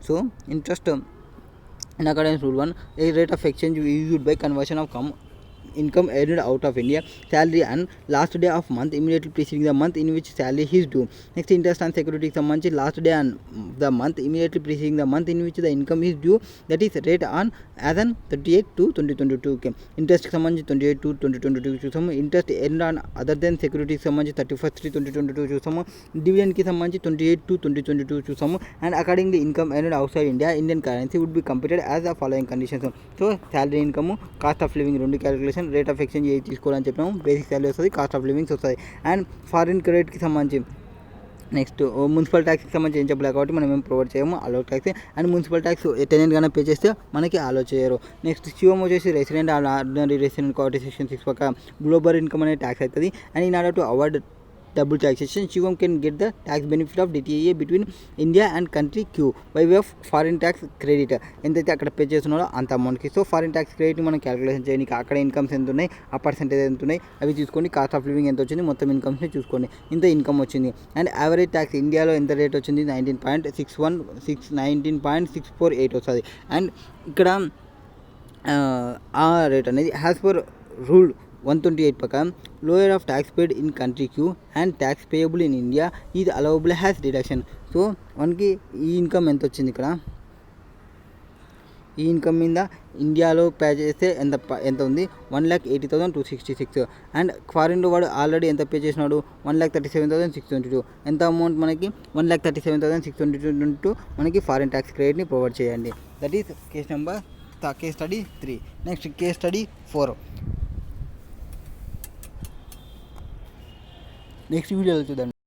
So interest in accordance with rule 1, a rate of exchange used by conversion of income earned out of India, salary and last day of month immediately preceding the month in which salary is due. Next, interest and security సంబంధించి last day and the month immediately preceding the month in which the income is due, that is rate on as on 38/2/2022. Okay. ఇంట్రెస్ట్కి సంబంధించి 28/2/2022 చూసాము. Interest earned on other than సెక్యూరిటీకి సంబంధించి 31/3/2022 చూసాము. డివిడెండ్కి సంబంధించి 28/2/2022 చూసాము. And accordingly income earned outside India Indian currency would be computed as the following conditions. So salary income, cost of living రెండు క్యాలిక్యులేషన్, రేట్ ఆఫ్ ఎక్స్చేంజ్ ఏది తీసుకోవాలని చెప్పినాము, బేసిక్ శాలరీ వస్తుంది, కాస్ట్ ఆఫ్ లివింగ్స్ వస్తుంది. And foreign క్రెడిట్కి సంబంధించి next municipal ట్యాక్స్కి సంబంధించి ఏం చెప్పలేదు కాబట్టి మనం ఏం ప్రొవైడ్ చేయము, allow tax. And municipal tax టెనెంట్గానే పే చేస్తే మనకి అలో చేయరు. నెక్స్ట్ శివం వచ్చేసి రెసిడెంట్ అండ్ ఆర్డినరీ రెసిడెంట్ కాబట్టి సెక్షన్ 6 పక్క గ్లోబల్ ఇన్కమ్ అనే ట్యాక్స్ అవుతుంది. And in order to avoid double taxation. Shivam can get the tax benefit of DTA between India and country Q by way of foreign tax credit. ఎంతైతే అక్కడ pay చేస్తున్నాడో అంత అమౌంట్కి. So foreign tax credit మనం calculation చేయడానికి అక్కడ incomes ఎంత ఉన్నాయి, ఆ పర్సెంటేజ్ ఎంత ఉన్నాయి అవి చూసుకోండి. కాస్ట్ ఆఫ్ లివింగ్ ఎంత వచ్చింది, మొత్తం ఇన్కమ్స్ని చూసుకోండి. ఇంత ఇన్కమ్ వచ్చింది. అండ్ యావరేజ్ ట్యాక్స్ ఇండియాలో ఎంత రేట్ వచ్చింది, 19.648 వస్తుంది. అండ్ ఇక్కడ ఆ రేట్ అనేది యాజ్ పర్ రూల్ 128 ప్రకారం lower of tax paid in country Q and tax payable in India ఇది అలవబుల్ హ్యాస్ డిడక్షన్. సో మనకి ఈ ఇన్కమ్ ఎంత వచ్చింది, ఇక్కడ ఈ ఇన్కమ్ మీద ఇండియాలో పే చేస్తే ఎంత ఉంది, 1,80,266. అండ్ ఫారిన్లో వాడు ఆల్రెడీ ఎంత పే చేసినాడు, 1,37,622. ఎంత అమౌంట్ మనకి 1,37,622 మనకి ఫారిన్ ట్యాక్స్ క్రెడిట్ని ప్రొవైడ్ చేయండి. That is case study 3. Next case study 4 next వీడియోలో చూద్దాం.